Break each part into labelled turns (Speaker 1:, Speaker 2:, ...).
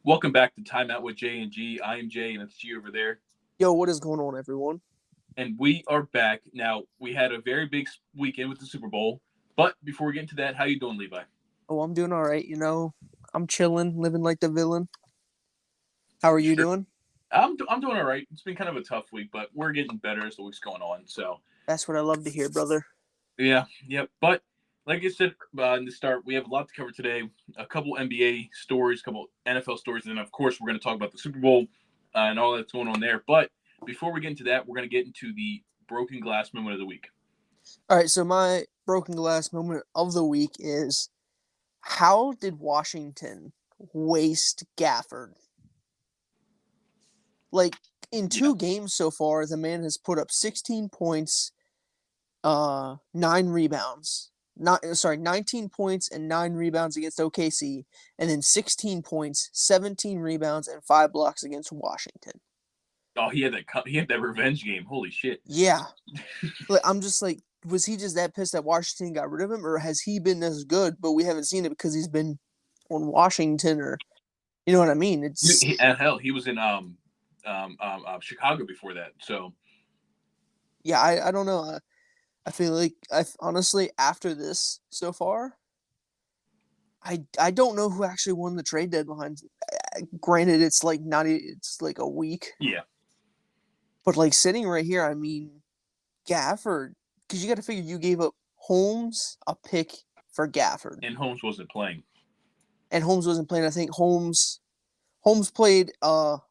Speaker 1: Welcome back to Time Out with J and G. I am Jay, and it's G over there.
Speaker 2: Yo, what is going on, everyone?
Speaker 1: And we are back. Now, we had a very big weekend with the Super Bowl. But before we get into that, how you doing, Levi?
Speaker 2: Oh, I'm doing all right. I'm chilling, living like the villain. How are you
Speaker 1: Sure.
Speaker 2: doing?
Speaker 1: I'm doing all right. It's been kind of a tough week, but we're getting better as the week's going on. So,
Speaker 2: That's what I love to hear, brother.
Speaker 1: yeah. But like I said in the start, we have a lot to cover today. A couple NBA stories, a couple NFL stories, and then, of course, we're going to talk about the Super Bowl and all that's going on there. But before we get into that, we're going to get into the broken glass moment of the week.
Speaker 2: All right, so my broken glass moment of the week is how did Washington waste Gafford? Like in
Speaker 1: Yeah.
Speaker 2: 2 games so far, the man has put up 16 points, 9 rebounds. 19 points and 9 rebounds against OKC, and then 16 points, 17 rebounds, and 5 blocks against Washington.
Speaker 1: Oh, he had that revenge game. Holy shit.
Speaker 2: Yeah. Like, I'm just like, was he just that pissed that Washington got rid of him, or has he been as good, but we haven't seen it because he's been on Washington, or you know what I mean? It's
Speaker 1: And hell, he was in Chicago before that. So
Speaker 2: yeah, I don't know. I feel like I honestly after this so far, I don't know who actually won the trade deadline. Granted, it's like it's like a week,
Speaker 1: yeah,
Speaker 2: but like sitting right here, I mean, Gafford, because you got to figure you gave up Holmes a pick for Gafford.
Speaker 1: and Holmes wasn't playing.
Speaker 2: And Holmes wasn't playing. I think Holmes played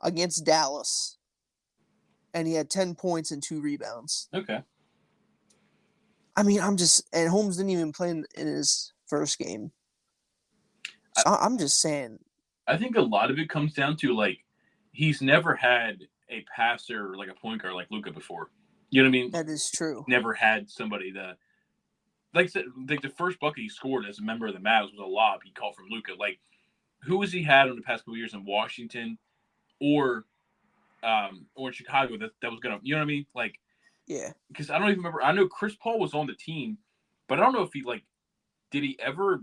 Speaker 2: against Dallas, and he had 10 points and 2 rebounds.
Speaker 1: Okay.
Speaker 2: I mean, and Holmes didn't even play in his first game. So I'm just saying.
Speaker 1: I think a lot of it comes down to like he's never had a passer like a point guard like Luka before. You know what I mean?
Speaker 2: That is true.
Speaker 1: Never had somebody that like I said, like the first bucket he scored as a member of the Mavs was a lob he caught from Luka. Like who has he had in the past couple years in Washington or in Chicago that was gonna, you know what I mean? Like,
Speaker 2: Yeah.
Speaker 1: because I don't even remember. I know Chris Paul was on the team, but I don't know if he like did he ever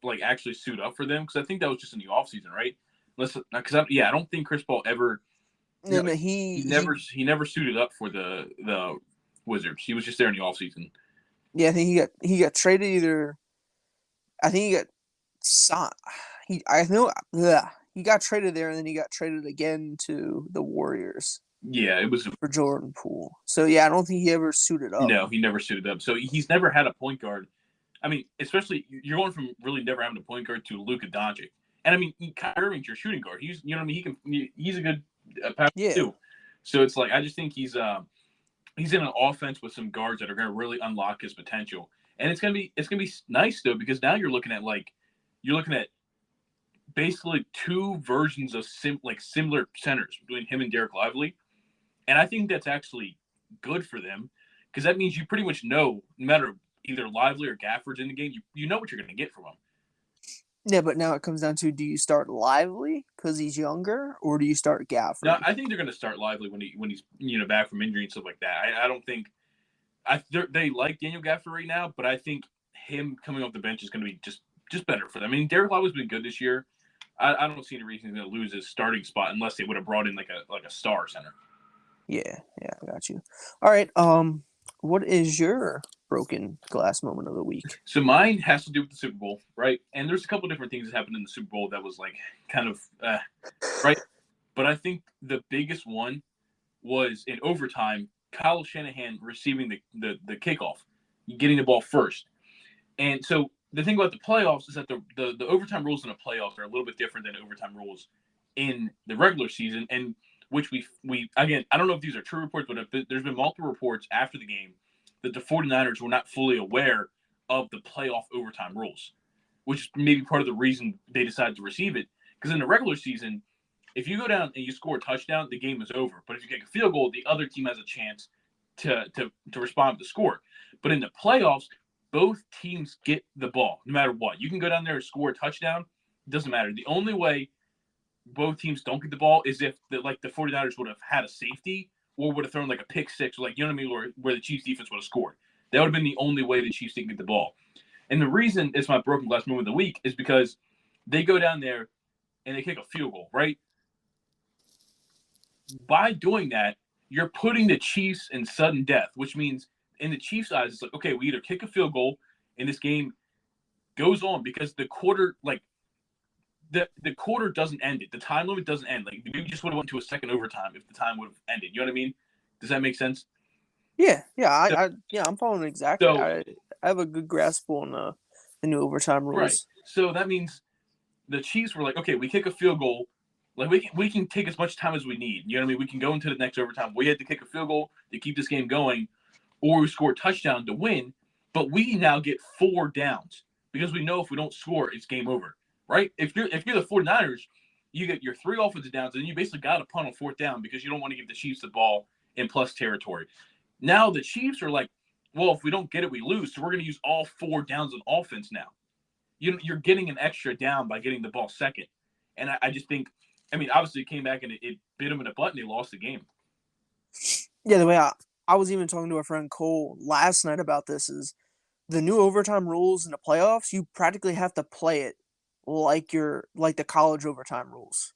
Speaker 1: like actually suit up for them? Because I think that was just in the offseason, right? Because I don't think Chris Paul ever.
Speaker 2: No,
Speaker 1: No,
Speaker 2: no,
Speaker 1: he never suited up for the Wizards. He was just there in the offseason.
Speaker 2: yeah, I think he got traded either. I think he got I know. Yeah, he got traded there, and then he got traded again to the Warriors
Speaker 1: Yeah, it was.
Speaker 2: for Jordan Poole. So yeah, I don't think he ever suited up.
Speaker 1: No, he never suited up. So he's never had a point guard. I mean, especially you're going from really never having a point guard to Luka Doncic, and I mean, Kyrie Irving's your shooting guard. He's, you know what I mean. He's a good passer
Speaker 2: Yeah.
Speaker 1: too. So it's like I just think he's in an offense with some guards that are going to really unlock his potential, and it's gonna be nice though because now you're looking at basically two versions of similar centers between him and Derek Lively, and I think that's actually good for them because that means you pretty much know no matter either Lively or Gafford's in the game, you know what you're going to get from them.
Speaker 2: Yeah, but now it comes down to do you start Lively because he's younger, or do you start Gafford?
Speaker 1: Now I think they're going to start Lively when he's back from injury and stuff like that. I don't think they like Daniel Gafford right now, but I think him coming off the bench is going to be just better for them. I mean, Derek Lively's been good this year. I don't see any reason he's going to lose his starting spot unless they would have brought in like a star center.
Speaker 2: Yeah, I got you. All right. What is your broken glass moment of the week?
Speaker 1: So mine has to do with the Super Bowl, right? And there's a couple different things that happened in the Super Bowl that was like kind of right. But I think the biggest one was in overtime, Kyle Shanahan receiving the kickoff, getting the ball first. And so the thing about the playoffs is that the overtime rules in the playoffs are a little bit different than overtime rules in the regular season, and which we again, I don't know if these are true reports, but there's been multiple reports after the game that the 49ers were not fully aware of the playoff overtime rules, which is maybe part of the reason they decided to receive it. Because in the regular season, if you go down and you score a touchdown, the game is over. But if you kick a field goal, the other team has a chance to respond to the score. But in the playoffs, both teams get the ball, no matter what. You can go down there and score a touchdown. It doesn't matter. The only way both teams don't get the ball is if the 49ers would have had a safety or would have thrown like a pick six, or like, you know what I mean, where the Chiefs defense would have scored. That would have been the only way the Chiefs didn't get the ball. And the reason it's my broken glass moment of the week is because they go down there and they kick a field goal, right? By doing that, you're putting the Chiefs in sudden death, which means in the Chiefs' eyes, it's like, okay, we either kick a field goal and this game goes on because the quarter, like, the quarter doesn't end it. The time limit doesn't end. Like, we just would have went to a second overtime if the time would have ended. You know what I mean? Does that make sense?
Speaker 2: Yeah, yeah,
Speaker 1: So,
Speaker 2: I'm following exactly.
Speaker 1: so
Speaker 2: I have a good grasp on the new overtime
Speaker 1: right.
Speaker 2: rules.
Speaker 1: So that means the Chiefs were like, okay, we kick a field goal. Like, we can take as much time as we need. You know what I mean? We can go into the next overtime. We had to kick a field goal to keep this game going, or we score a touchdown to win. But we now get 4 downs because we know if we don't score, it's game over, right? If you're the 49ers, you get your 3 offensive downs, and then you basically got to punt on 4th down because you don't want to give the Chiefs the ball in plus territory. Now the Chiefs are like, well, if we don't get it, we lose. So we're going to use all 4 downs on offense now. You're getting an extra down by getting the ball second. And I just think, I mean, obviously it came back and it bit them in the butt and they lost the game.
Speaker 2: Yeah, the way I was even talking to our friend Cole last night about this is the new overtime rules in the playoffs. You practically have to play it like the college overtime rules,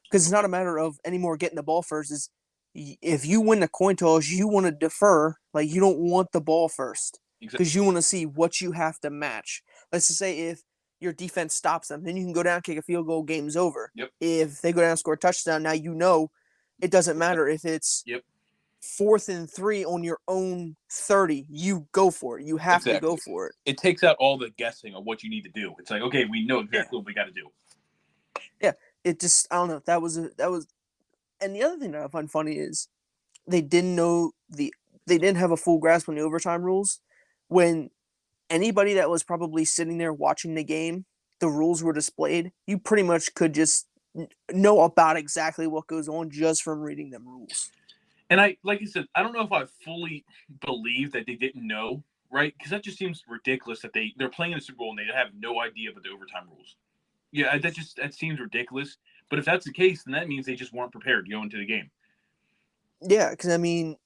Speaker 2: because it's not a matter of anymore getting the ball first. Is if you win the coin toss, you want to defer. Like, you don't want the ball first
Speaker 1: Exactly.
Speaker 2: because you want to see what you have to match. Let's just say if your defense stops them, then you can go down, kick a field goal, game's over.
Speaker 1: Yep.
Speaker 2: If they go down, score a touchdown, now you know it doesn't matter if it's
Speaker 1: Yep.
Speaker 2: 4th and 3 on your own 30. You go for it. You have to go for it.
Speaker 1: It takes out all the guessing of what you need to do. It's like, okay, we know exactly what we got to do.
Speaker 2: Yeah, it just, I don't know. That was, and the other thing that I find funny is they didn't have a full grasp on the overtime rules. When anybody that was probably sitting there watching the game, the rules were displayed, you pretty much could just know about exactly what goes on just from reading them rules.
Speaker 1: And like you said, I don't know if I fully believe that they didn't know, right? Because that just seems ridiculous that they're playing in the Super Bowl and they have no idea about the overtime rules. Yeah, that seems ridiculous. But if that's the case, then that means they just weren't prepared to go into the game.
Speaker 2: Yeah, because I mean,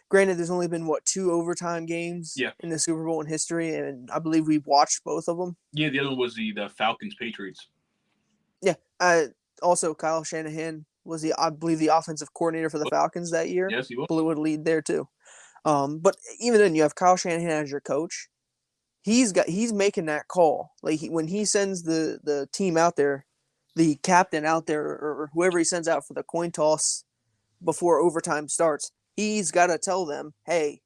Speaker 2: granted, there's only been 2 overtime games
Speaker 1: Yeah.
Speaker 2: in the Super Bowl in history, and I believe we've watched both of them.
Speaker 1: Yeah, the other one was the Falcons Patriots.
Speaker 2: Yeah. Also, Kyle Shanahan was I believe the offensive coordinator for the Falcons that year.
Speaker 1: Yes, he was.
Speaker 2: Blew a lead there too. But even then, you have Kyle Shanahan as your coach. He's making that call. Like, when he sends the team out there, the captain out there, or whoever he sends out for the coin toss before overtime starts, he's got to tell them, "Hey,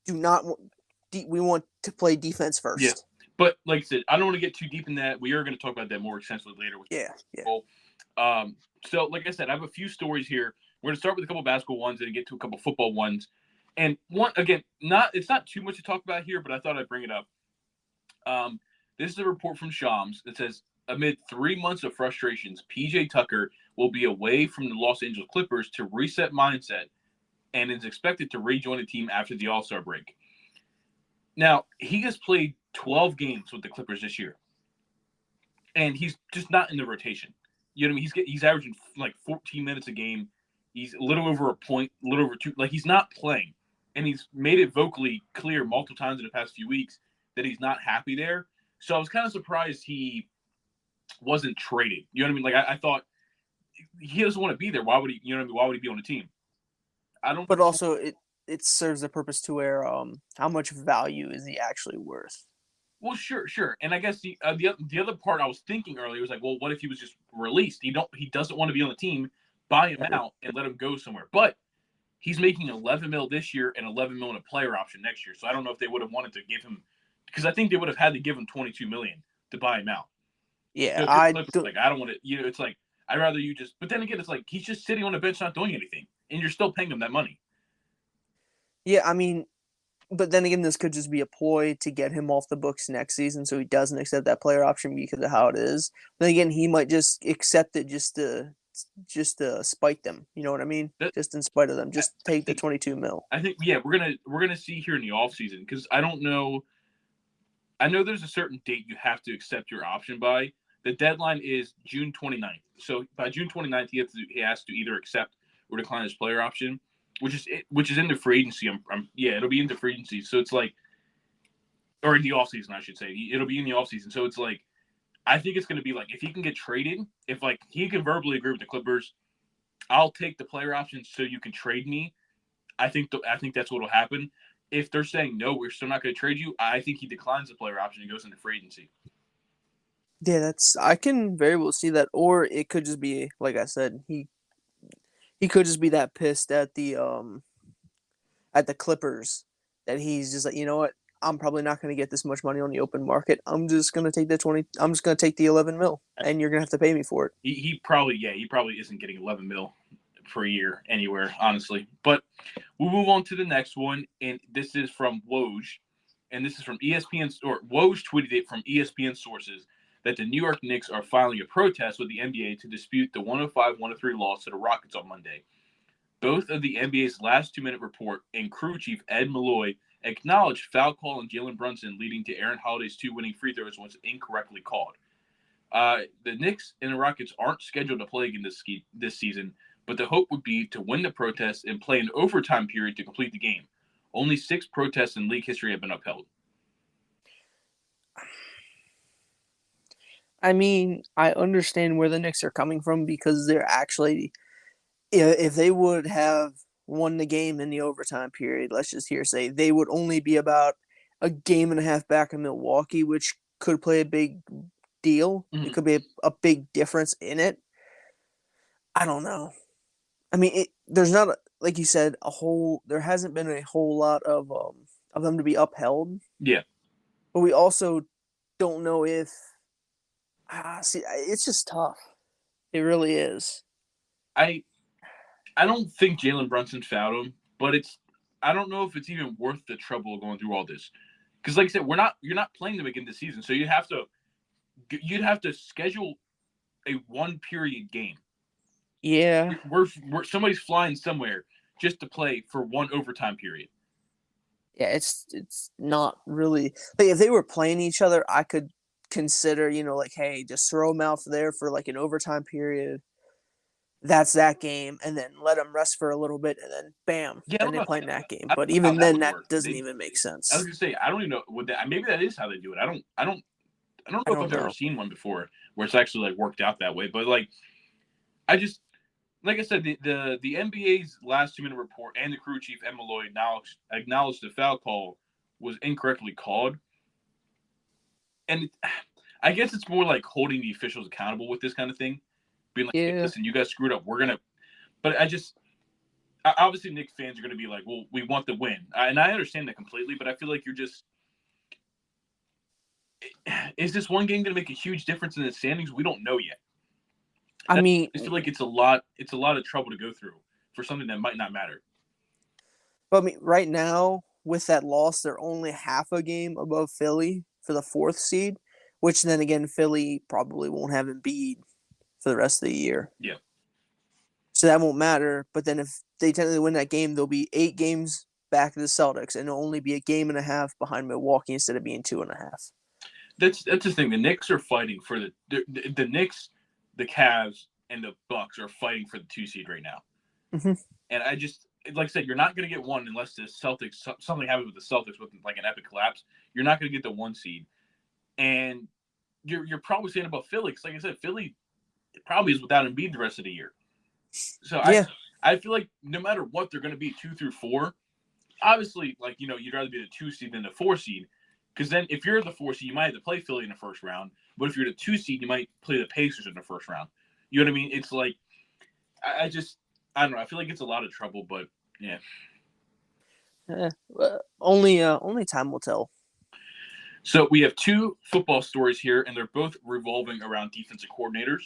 Speaker 2: we want to play defense first."
Speaker 1: Yeah. But like I said, I don't want to get too deep in that. We are going to talk about that more extensively later. So like I said, I have a few stories here. We're going to start with a couple basketball ones and get to a couple football ones. And one, again, it's not too much to talk about here, but I thought I'd bring it up. This is a report from Shams that says, amid 3 months of frustrations, PJ Tucker will be away from the Los Angeles Clippers to reset mindset and is expected to rejoin the team after the All-Star break. Now, he has played 12 games with the Clippers this year, and he's just not in the rotation. You know what I mean? He's averaging like 14 minutes a game. He's a little over a point, a little over 2. Like, he's not playing, and he's made it vocally clear multiple times in the past few weeks that he's not happy there. So I was kind of surprised he wasn't traded. You know what I mean? Like, I thought he doesn't want to be there. Why would he? You know what I mean? Why would he be on the team? I don't.
Speaker 2: But also, it serves the purpose to where how much value is he actually worth?
Speaker 1: Well, sure. And I guess the other part I was thinking earlier was like, well, what if he was just released? He doesn't want to be on the team. Buy him out and let him go somewhere. But he's making 11 mil this year and 11 mil in a player option next year. So I don't know if they would have wanted to give him, because I think they would have had to give him 22 million to buy him out.
Speaker 2: Yeah,
Speaker 1: So I don't want to. You know, it's like, I'd rather you just. But then again, it's like he's just sitting on the bench not doing anything, and you're still paying him that money.
Speaker 2: Yeah, I mean, but then again, this could just be a ploy to get him off the books next season, so he doesn't accept that player option because of how it is. Then again, he might just accept it just to spite them. You know what I mean? Just in spite of them, just take the 22 mil.
Speaker 1: I think we're gonna see here in the off season, because I don't know. I know there's a certain date you have to accept your option by. The deadline is June 29th. So by June 29th, he has to either accept or decline his player option, which is into free agency. It'll be into free agency. So it's like, or in the offseason, I should say. It'll be in the offseason. So it's like, I think it's going to be like if he can get traded, if like he can verbally agree with the Clippers, I'll take the player option so you can trade me. I think that's what will happen. If they're saying no, we're still not going to trade you, I think he declines the player option and goes into free agency.
Speaker 2: Yeah, I can very well see that, or it could just be like I said, he could just be that pissed at the Clippers that he's just like, you know what, I'm probably not going to get this much money on the open market. I'm just going to take the 20. I'm just going to take the 11 mil, and you're going to have to pay me for it.
Speaker 1: He probably isn't getting 11 mil per year anywhere, honestly. But we'll move on to the next one, and this is from Woj, and this is from ESPN, or Woj tweeted it from ESPN sources that the New York Knicks are filing a protest with the NBA to dispute the 105-103 loss to the Rockets on Monday. Both of the NBA's last 2-minute report and crew chief Ed Malloy acknowledged foul call on Jalen Brunson leading to Aaron Holiday's 2 winning free throws was incorrectly called. The Knicks and the Rockets aren't scheduled to play again this season, but the hope would be to win the protest and play an overtime period to complete the game. Only 6 protests in league history have been upheld.
Speaker 2: I mean, I understand where the Knicks are coming from because they're actually, if they would have won the game in the overtime period, let's just say they would only be about a game and a half back in Milwaukee, which could play a big deal.
Speaker 1: Mm-hmm.
Speaker 2: It could be a big difference in it. I don't know. I mean, there's not, like you said, there hasn't been a whole lot of them to be upheld.
Speaker 1: Yeah.
Speaker 2: But we also don't know if, see, it's just tough. It really is.
Speaker 1: I don't think Jalen Brunson fouled him, but I don't know if it's even worth the trouble of going through all this. Because like I said, you're not playing them again this season, so you'd have to schedule a 1-period game.
Speaker 2: Yeah.
Speaker 1: We're somebody's flying somewhere just to play for 1 overtime period.
Speaker 2: Yeah, it's not really like if they were playing each other, I could consider, like, hey, just throw them out there for like an overtime period. That's that game, and then let them rest for a little bit, and then bam, then they play in that game. But even then, that doesn't even make sense.
Speaker 1: I was gonna say I don't even know what that. Maybe that is how they do it. I don't know if I've ever seen one before where it's actually like worked out that way. But like I said, the NBA's last 2-minute report and the crew chief Ed Malloy acknowledged the foul call was incorrectly called, and I guess it's more like holding the officials accountable with this kind of thing, being like, hey, listen, you guys screwed up. We're gonna, but obviously Knicks fans are gonna be like, well, we want the win, and I understand that completely, but I feel like is this one game gonna make a huge difference in the standings? We don't know yet. I feel like it's a lot of trouble to go through for something that might not matter.
Speaker 2: But I mean, right now with that loss, they're only half a game above Philly for the 4th seed, which then again, Philly probably won't have Embiid for the rest of the year.
Speaker 1: Yeah.
Speaker 2: So that won't matter. But then if they technically win that game, they'll be 8 games back to the Celtics, and it'll only be a game and a half behind Milwaukee instead of being 2.5.
Speaker 1: That's the thing. The Knicks are fighting for the Knicks, the Cavs, and the Bucks are fighting for the 2 seed right now.
Speaker 2: Mm-hmm.
Speaker 1: And I just, like I said, you're not going to get one unless the Celtics, something happens with the Celtics with like an epic collapse. You're not going to get the 1 seed. And you're probably saying about Philly, because like I said, Philly probably is without Embiid the rest of the year. So yeah. I feel like no matter what, they're going to be 2 through 4. Obviously, like, you'd rather be the 2 seed than the 4 seed. Because then if you're the 4 seed, you might have to play Philly in the first round. But if you're the 2 seed, you might play the Pacers in the first round. You know what I mean? It's like, I don't know. I feel like it's a lot of trouble, but yeah.
Speaker 2: Only time will tell.
Speaker 1: So we have 2 football stories here, and they're both revolving around defensive coordinators.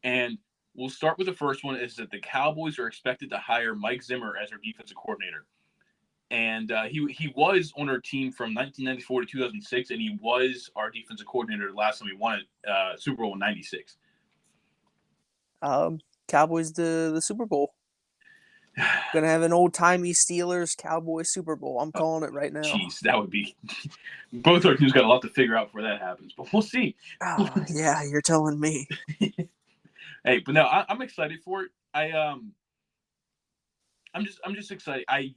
Speaker 1: And we'll start with the first one, is that the Cowboys are expected to hire Mike Zimmer as their defensive coordinator. And he was on our team from 1994 to 2006, and he was our defensive coordinator the last time we won a Super Bowl in '96.
Speaker 2: Cowboys the Super Bowl. Gonna have an old-timey Steelers Cowboys Super Bowl. I'm calling it right now.
Speaker 1: Jeez, that would be – both our teams got a lot to figure out before that happens, but we'll see.
Speaker 2: Oh, yeah, you're telling me.
Speaker 1: Hey, but no, I'm excited for it. I'm just excited. I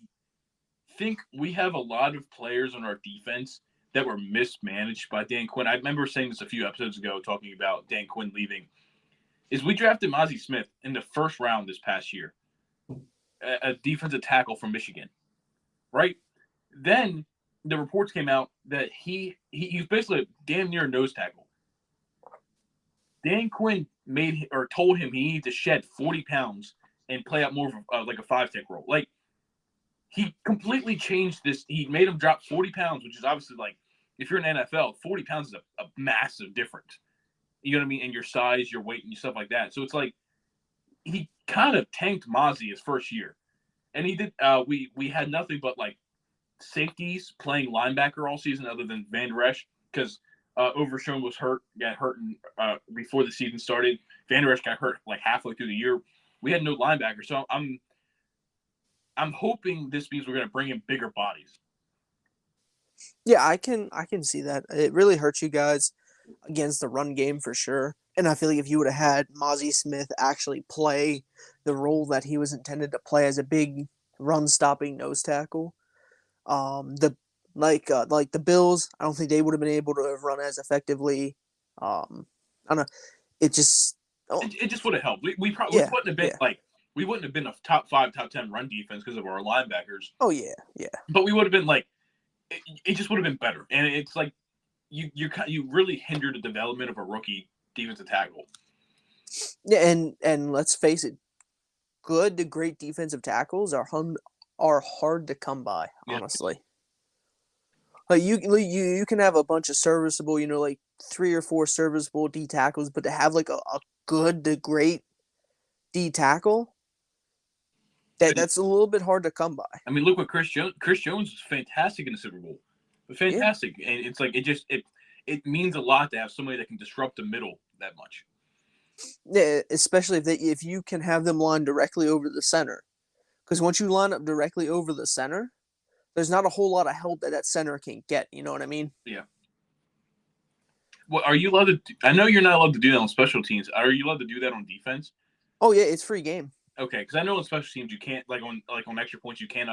Speaker 1: think we have a lot of players on our defense that were mismanaged by Dan Quinn. I remember saying this a few episodes ago, talking about Dan Quinn leaving. Is we drafted Mozzie Smith in the first round this past year, a defensive tackle from Michigan, right? Then the reports came out that he's basically a damn near nose tackle. Dan Quinn told him he needed to shed 40 pounds and play out more of like a 5-tech role. Like, he completely changed this. He made him drop 40 pounds, which is obviously like, if you're in NFL, 40 pounds is a massive difference. You know what I mean? And your size, your weight, and stuff like that. So it's like he kind of tanked Mozzie his first year. And he did. We had nothing but like safeties playing linebacker all season, other than Van Der Esch, because Overshown got hurt before the season started. Van Der Esch got hurt like halfway through the year. We had no linebacker, so I'm hoping this means we're going to bring in bigger bodies.
Speaker 2: Yeah, I can see that. It really hurts you guys against the run game for sure. And I feel like if you would have had Mozzie Smith actually play the role that he was intended to play as a big run stopping nose tackle, the like the Bills, I don't think they would have been able to have run as effectively. I don't know. It just
Speaker 1: it just would have helped. We wouldn't have been we wouldn't have been a top 5, top 10 run defense because of our linebackers.
Speaker 2: Oh yeah.
Speaker 1: But we would have been like, it just would have been better. And it's like you really hindered the development of a rookie defensive tackle.
Speaker 2: Yeah, and let's face it, good to great defensive tackles are hard to come by. Honestly, like you can have a bunch of serviceable, like 3 or 4 serviceable D tackles, but to have like a good to great D tackle, that's a little bit hard to come by.
Speaker 1: I mean, look what Chris Jones was fantastic in the Super Bowl. Fantastic. Yeah. And it's like it means a lot to have somebody that can disrupt the middle that much.
Speaker 2: Yeah, especially if you can have them line directly over the center. Because once you line up directly over the center, there's not a whole lot of help that center can get. You know what I mean?
Speaker 1: Yeah. Well, are you allowed to? I know you're not allowed to do that on special teams. Are you allowed to do that on defense?
Speaker 2: Oh yeah, it's free game.
Speaker 1: Okay, because I know on special teams you can't on extra points you can't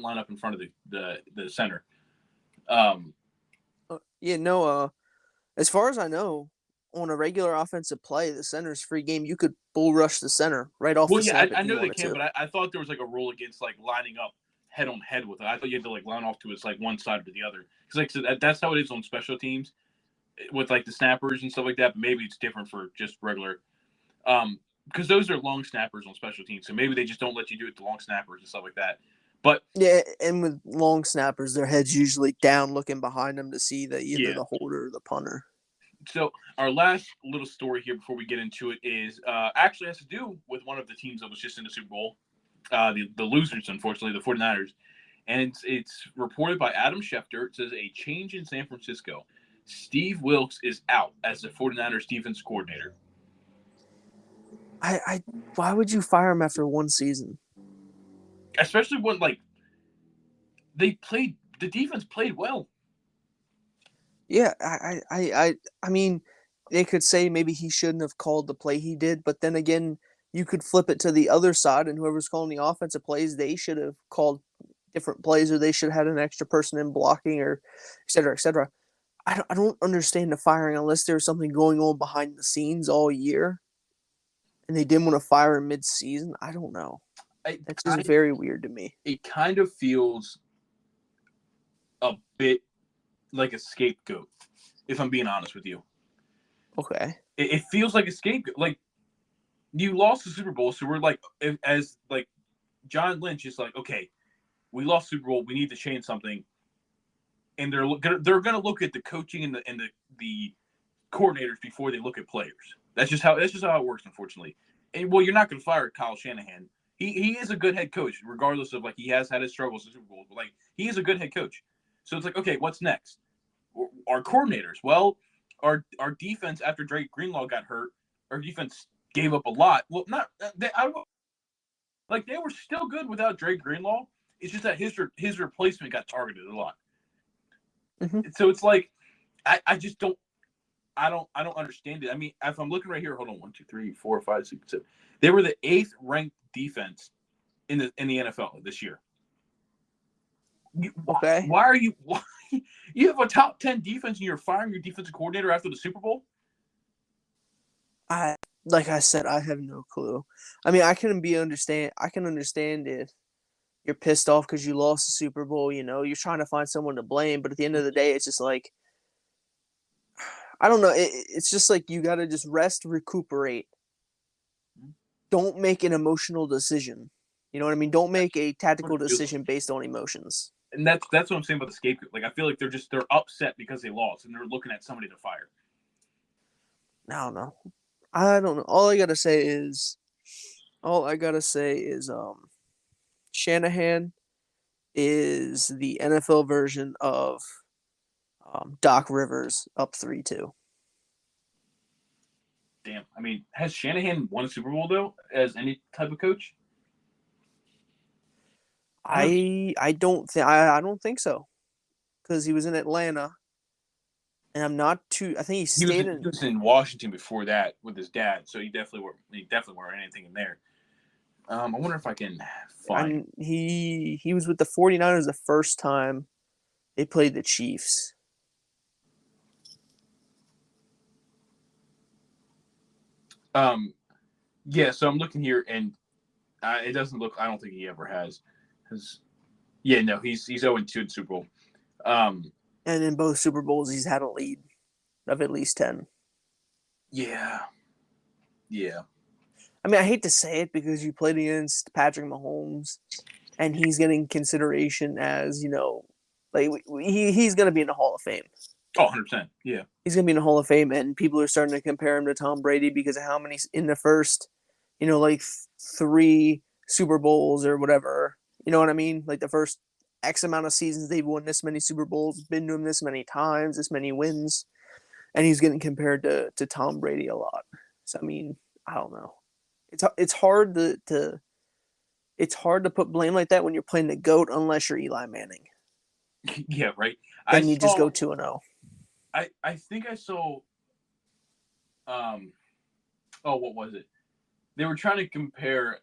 Speaker 1: line up in front of the center.
Speaker 2: As far as I know, on a regular offensive play, the center's free game. You could bull rush the center right off the snap.
Speaker 1: I know they can, but I thought there was like a rule against like lining up head on head with it. I thought you had to like line off to its like one side or the other. Because that's how it is on special teams with like the snappers and stuff like that. But maybe it's different for just regular. Because those are long snappers on special teams, so maybe they just don't let you do it to long snappers and stuff like that. But
Speaker 2: yeah, and with long snappers, their head's usually down, looking behind them to see either the holder or the punter.
Speaker 1: So our last little story here before we get into it is actually has to do with one of the teams that was just in the Super Bowl, the losers, unfortunately, the 49ers. And it's reported by Adam Schefter. It says a change in San Francisco. Steve Wilks is out as the 49ers defense coordinator.
Speaker 2: Why would you fire him after one season?
Speaker 1: Especially when the defense played well.
Speaker 2: Yeah, I mean, they could say maybe he shouldn't have called the play he did, but then again, you could flip it to the other side, and whoever's calling the offensive plays, they should have called different plays, or they should have had an extra person in blocking, or et cetera, et cetera. I don't understand the firing unless there's something going on behind the scenes all year, and they didn't want to fire him mid-season. I don't know. That's just very weird to me.
Speaker 1: It kind of feels a bit like a scapegoat, if I'm being honest with you.
Speaker 2: Okay.
Speaker 1: It feels like a scapegoat. Like, you lost the Super Bowl, so we're like, as like John Lynch is like, okay, we lost Super Bowl, we need to change something, and they're gonna look at the coaching and the coordinators before they look at players. That's just how it works, unfortunately. And well, you're not gonna fire Kyle Shanahan. He is a good head coach, regardless of like he has had his struggles in Super Bowl, but like he is a good head coach. So it's like, okay, what's next? Our coordinators. Well, our defense after Drake Greenlaw got hurt, our defense gave up a lot. Well, they were still good without Drake Greenlaw. It's just that his replacement got targeted a lot.
Speaker 2: Mm-hmm.
Speaker 1: So it's like I just don't understand it. I mean, if I'm looking right here, hold on, 1, 2, 3, 4, 5, 6, 7. They were the 8th ranked defense in the NFL this year.
Speaker 2: Okay.
Speaker 1: Why are you? Why, you have a top 10 defense and you're firing your defensive coordinator after the Super Bowl?
Speaker 2: Like I said, I have no clue. I mean, I can understand if you're pissed off because you lost the Super Bowl. You're trying to find someone to blame, but at the end of the day, it's just like I don't know. It's just like you got to just rest, recuperate. Don't make an emotional decision. You know what I mean? Don't make a tactical decision based on emotions.
Speaker 1: And that's what I'm saying about the scapegoat. Like I feel like they're upset because they lost and they're looking at somebody to fire.
Speaker 2: I don't know. I don't know. All I gotta say is Shanahan is the NFL version of Doc Rivers up 3-2.
Speaker 1: Damn. I mean, has Shanahan won a Super Bowl though as any type of coach?
Speaker 2: I don't think so because he was in Atlanta, and I'm not too. I think he
Speaker 1: He was
Speaker 2: stayed
Speaker 1: he was in Washington before that with his dad, so he definitely weren't anything in there. I wonder if I can find.
Speaker 2: he was with the 49ers the first time they played the Chiefs.
Speaker 1: Yeah. So I'm looking here, and it doesn't look. I don't think he ever has. Yeah, no, he's 0-2 in Super Bowl.
Speaker 2: And in both Super Bowls, he's had a lead of at least 10.
Speaker 1: Yeah. Yeah.
Speaker 2: I mean, I hate to say it because you played against Patrick Mahomes, and he's getting consideration as like he's going to be in the Hall of Fame.
Speaker 1: Oh, 100%. Yeah.
Speaker 2: He's going to be in the Hall of Fame, and people are starting to compare him to Tom Brady because of how many in the first, like 3 Super Bowls or whatever. You know what I mean? Like the first X amount of seasons they've won this many Super Bowls, been to him this many times, this many wins, and he's getting compared to Tom Brady a lot. So I mean, I don't know. It's hard it's hard to put blame like that when you're playing the GOAT unless you're Eli Manning.
Speaker 1: Yeah, right.
Speaker 2: Then you just go 2-0.
Speaker 1: I think I saw oh, what was it? They were trying to compare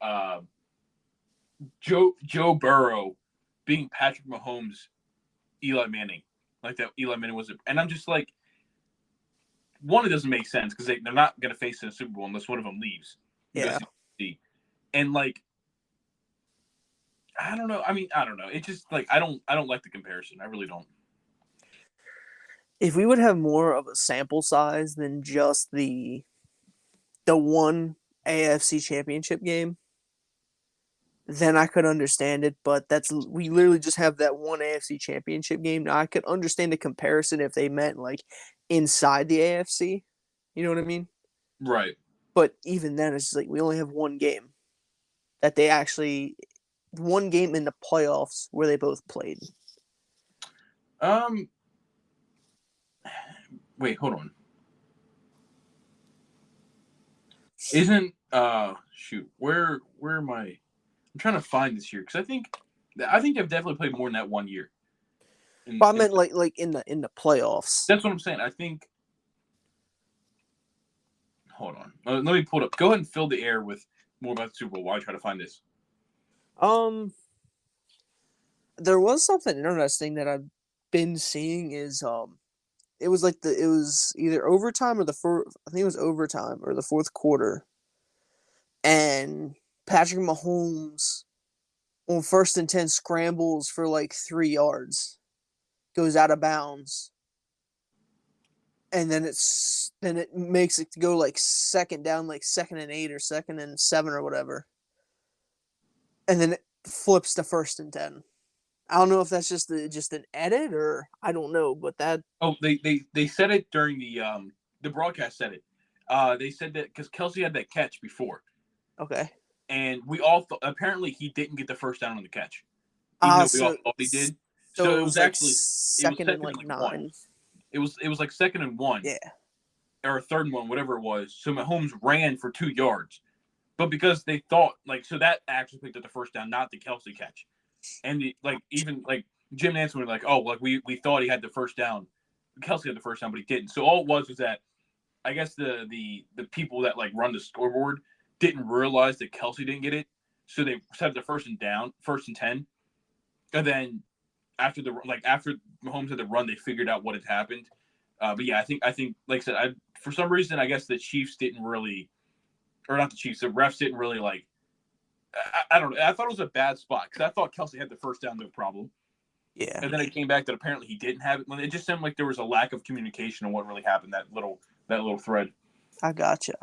Speaker 1: Joe Burrow being Patrick Mahomes, Eli Manning, like that Eli Manning was, and I'm just like, one, it doesn't make sense because they're not going to face in a Super Bowl unless one of them leaves.
Speaker 2: Yeah.
Speaker 1: And like, I don't know. I mean, I don't know. It's just like I don't like the comparison. I really don't.
Speaker 2: If we would have more of a sample size than just the one AFC Championship game, then I could understand it. But we literally just have that one AFC Championship game. Now I could understand the comparison if they meant like inside the AFC. You know what I mean?
Speaker 1: Right.
Speaker 2: But even then, it's just like we only have one game that they actually one game in the playoffs where they both played.
Speaker 1: Wait, hold on. Isn't shoot, where am I? I'm trying to find this year because I think they've definitely played more than that one year.
Speaker 2: But I meant like in the playoffs.
Speaker 1: That's what I'm saying. I think. Hold on. Let me pull it up. Go ahead and fill the air with more about the Super Bowl while I try to find this.
Speaker 2: There was something interesting that I've been seeing is it was either overtime or I think it was overtime or the fourth quarter, and Patrick Mahomes on 1st and 10 scrambles for like 3 yards, goes out of bounds, and then it makes it go like second down, like 2nd and 8 or 2nd and 7 or whatever, and then it flips to 1st and 10. I don't know if that's just an edit or I don't know, but that.
Speaker 1: Oh, they said it during the broadcast said it. They said that because Kelsey had that catch before.
Speaker 2: Okay.
Speaker 1: And we all apparently he didn't get the first down on the catch, even though we all thought he did. So it was
Speaker 2: like
Speaker 1: actually
Speaker 2: second and like 9.
Speaker 1: It was like 2nd and 1.
Speaker 2: Yeah.
Speaker 1: Or 3rd and 1, whatever it was. So Mahomes ran for 2 yards, but because they thought so that actually picked up the first down, not the Kelsey catch. And even Jim Nantz were like, oh, like we thought he had the first down. Kelsey had the first down, but he didn't. So all it was that I guess the people that run the scoreboard didn't realize that Kelsey didn't get it, so they set the 1st and 10, and then after Mahomes had the run, they figured out what had happened. But yeah, I think like I said, for some reason, I guess the Chiefs didn't really, or not the Chiefs, the refs didn't really like. I don't know. I thought it was a bad spot because I thought Kelsey had the first down, no problem.
Speaker 2: Yeah,
Speaker 1: And then it came back that apparently he didn't have it. It just seemed like there was a lack of communication on what really happened. That little thread.
Speaker 2: I gotcha.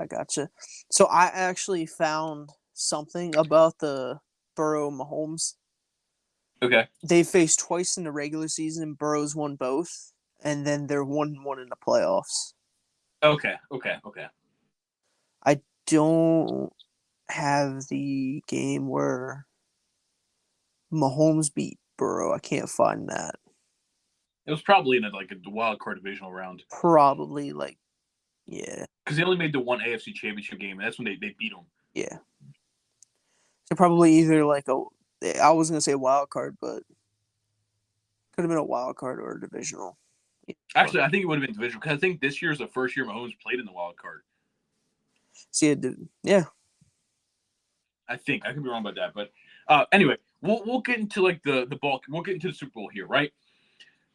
Speaker 2: So I actually found something about the Burrow Mahomes.
Speaker 1: Okay.
Speaker 2: They faced twice in the regular season. Burrow's won both, and then they're 1-1 in the playoffs.
Speaker 1: Okay.
Speaker 2: I don't have the game where Mahomes beat Burrow. I can't find that.
Speaker 1: It was probably in a wild card divisional round
Speaker 2: Probably like, yeah,
Speaker 1: because they only made the one AFC Championship game, and that's when they beat them.
Speaker 2: yeah. So probably either like I was gonna say a wild card, but could have been a wild card or a divisional.
Speaker 1: Actually, I think it would have been divisional because I think this year is the first year Mahomes played in the wild card.
Speaker 2: See, it did. Yeah.
Speaker 1: I think I could be wrong about that, but anyway, we'll get into like the bulk. We'll get into the Super Bowl here, right?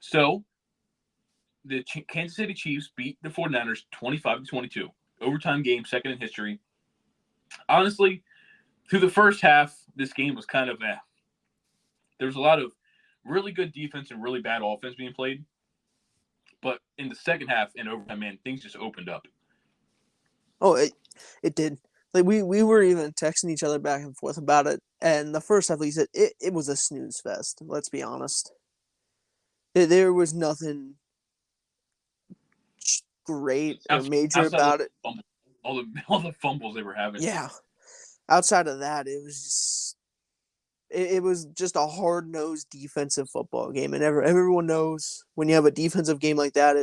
Speaker 1: So the Kansas City Chiefs beat the 49ers 25-22. Overtime game, second in history. Honestly, through the first half, this game was kind of there was a lot of really good defense and really bad offense being played. But in the second half and overtime, man, things just opened up.
Speaker 2: Oh, it did. Like we were even texting each other back and forth about it. And the first half, like you said, it was a snooze fest. Let's be honest. There was nothing great or major about it.
Speaker 1: All the fumbles they were having.
Speaker 2: Yeah. Outside of that, it was just a hard nosed defensive football game, and everyone knows when you have a defensive game like that,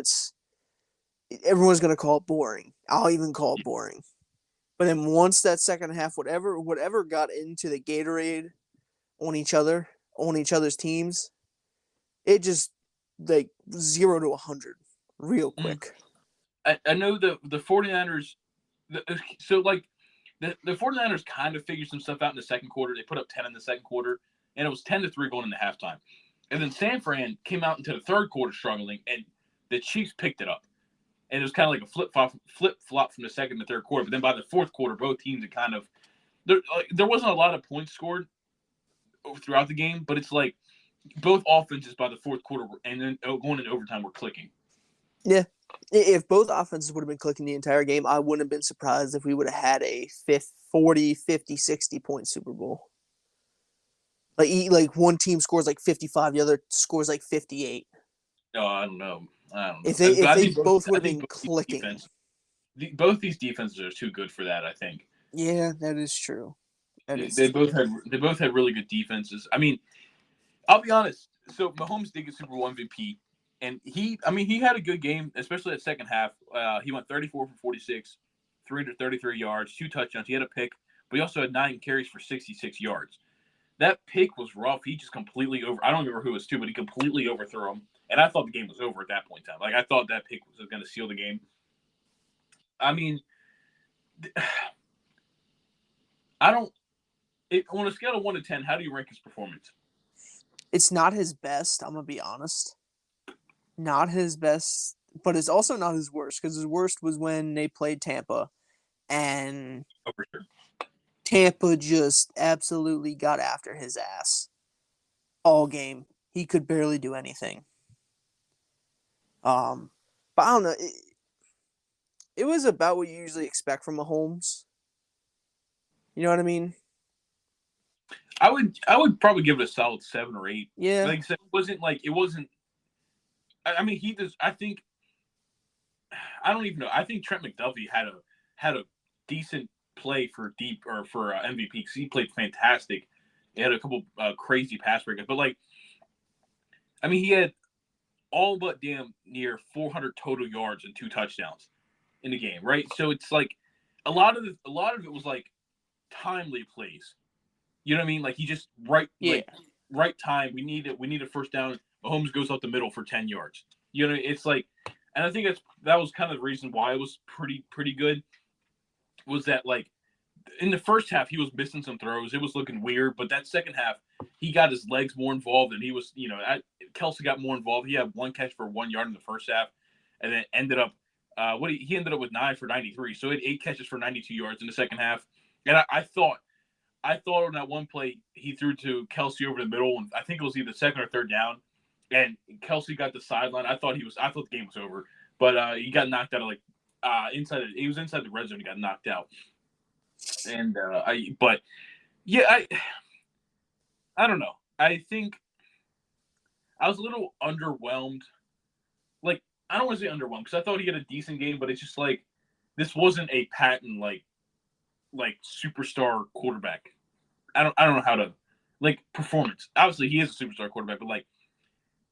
Speaker 2: everyone's gonna call it boring. I'll even call it boring. But then once that second half, whatever got into the Gatorade on each other's teams, it just like 0 to 100 real quick.
Speaker 1: I know the 49ers. So like the 49ers kind of figured some stuff out in the second quarter. They put up 10 in the second quarter, and it was 10-3 going into halftime. And then San Fran came out into the third quarter struggling, and the Chiefs picked it up. And it was kind of like a flip flop from the second to third quarter. But then by the fourth quarter, both teams had kind of there wasn't a lot of points scored throughout the game, but it's like both offenses by the fourth quarter and then going into overtime were clicking.
Speaker 2: Yeah. If both offenses would have been clicking the entire game, I wouldn't have been surprised if we would have had a 40, 50, 60-point Super Bowl. Like one team scores like 55, the other scores like 58.
Speaker 1: No, I don't know.
Speaker 2: If they both would have been clicking.
Speaker 1: Both these defenses are too good for that, I think.
Speaker 2: Yeah, that is true.
Speaker 1: They both had really good defenses. I mean, I'll be honest. So Mahomes did get Super Bowl MVP, and he had a good game, especially that second half. He went 34 for 46, 333 yards, 2 touchdowns. He had a pick, but he also had 9 carries for 66 yards. That pick was rough. He just completely I don't remember who it was to, but he completely overthrew him. And I thought the game was over at that point in time. Like, I thought that pick was going to seal the game. I mean, on a scale of 1 to 10, how do you rank his performance?
Speaker 2: It's not his best, I'm going to be honest. Not his best, but it's also not his worst, because his worst was when they played Tampa. And
Speaker 1: for sure.
Speaker 2: Tampa just absolutely got after his ass all game. He could barely do anything. But I don't know. It was about what you usually expect from Mahomes. You know what I mean?
Speaker 1: I would probably give it a solid 7 or 8.
Speaker 2: Yeah.
Speaker 1: Like I said, it wasn't. I mean, he does. I think. I don't even know. I think Trent McDuffie had a decent play for MVP because he played fantastic. He had a couple crazy pass breakups, but like, I mean, he had all but damn near 400 total yards and 2 touchdowns in the game, right? So it's like a lot of it was like timely plays. You know what I mean? Like he just right time. We need a first down. Mahomes goes up the middle for 10 yards. You know, it's like, and I think that was kind of the reason why it was pretty good. Was that like in the first half, he was missing some throws. It was looking weird, but that second half, he got his legs more involved, and he was, Kelsey got more involved. He had one catch for 1 yard in the first half, and then ended up, he ended up with 9 for 93. So he had 8 catches for 92 yards in the second half. And I thought on that one play, he threw to Kelsey over the middle, and I think it was either second or third down, and Kelsey got the sideline. I thought the game was over, but he got knocked out of he was inside the red zone. He got knocked out. And I don't know. I think I was a little underwhelmed. Like, I don't want to say underwhelmed because I thought he had a decent game, but it's just like this wasn't a patent like superstar quarterback. I don't know how to performance. Obviously, he is a superstar quarterback, but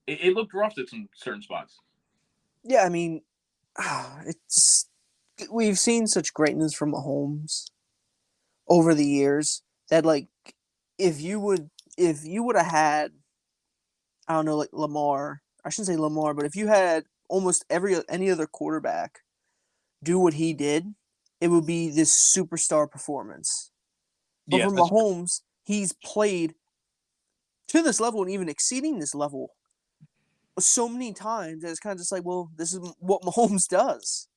Speaker 1: it looked rough at some certain spots.
Speaker 2: Yeah, I mean, we've seen such greatness from Mahomes over the years that if you would have had, I don't know, like Lamar, I shouldn't say Lamar, but if you had almost any other quarterback do what he did, it would be this superstar performance. But for Mahomes, he's played to this level and even exceeding this level so many times that it's kind of just like, well, this is what Mahomes does.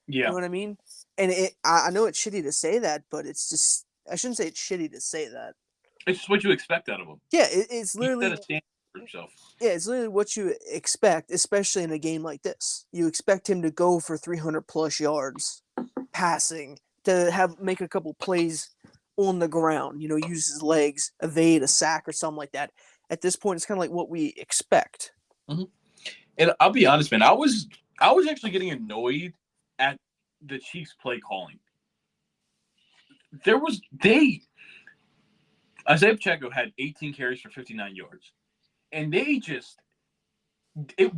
Speaker 1: Yeah.
Speaker 2: You know what I mean? And I know it's shitty to say that, but it's just, I shouldn't say it's shitty to say that.
Speaker 1: It's just what you expect out of him.
Speaker 2: Yeah, it's literally.
Speaker 1: He set a standard for himself.
Speaker 2: Yeah, it's literally what you expect, especially in a game like this. You expect him to go for 300 plus yards passing, to make a couple plays on the ground, use his legs, evade a sack or something like that. At this point, it's kind of like what we expect.
Speaker 1: Mm-hmm. And I'll be honest, man, I was actually getting annoyed at the Chiefs' play calling. Isaiah Pacheco had 18 carries for 59 yards, and they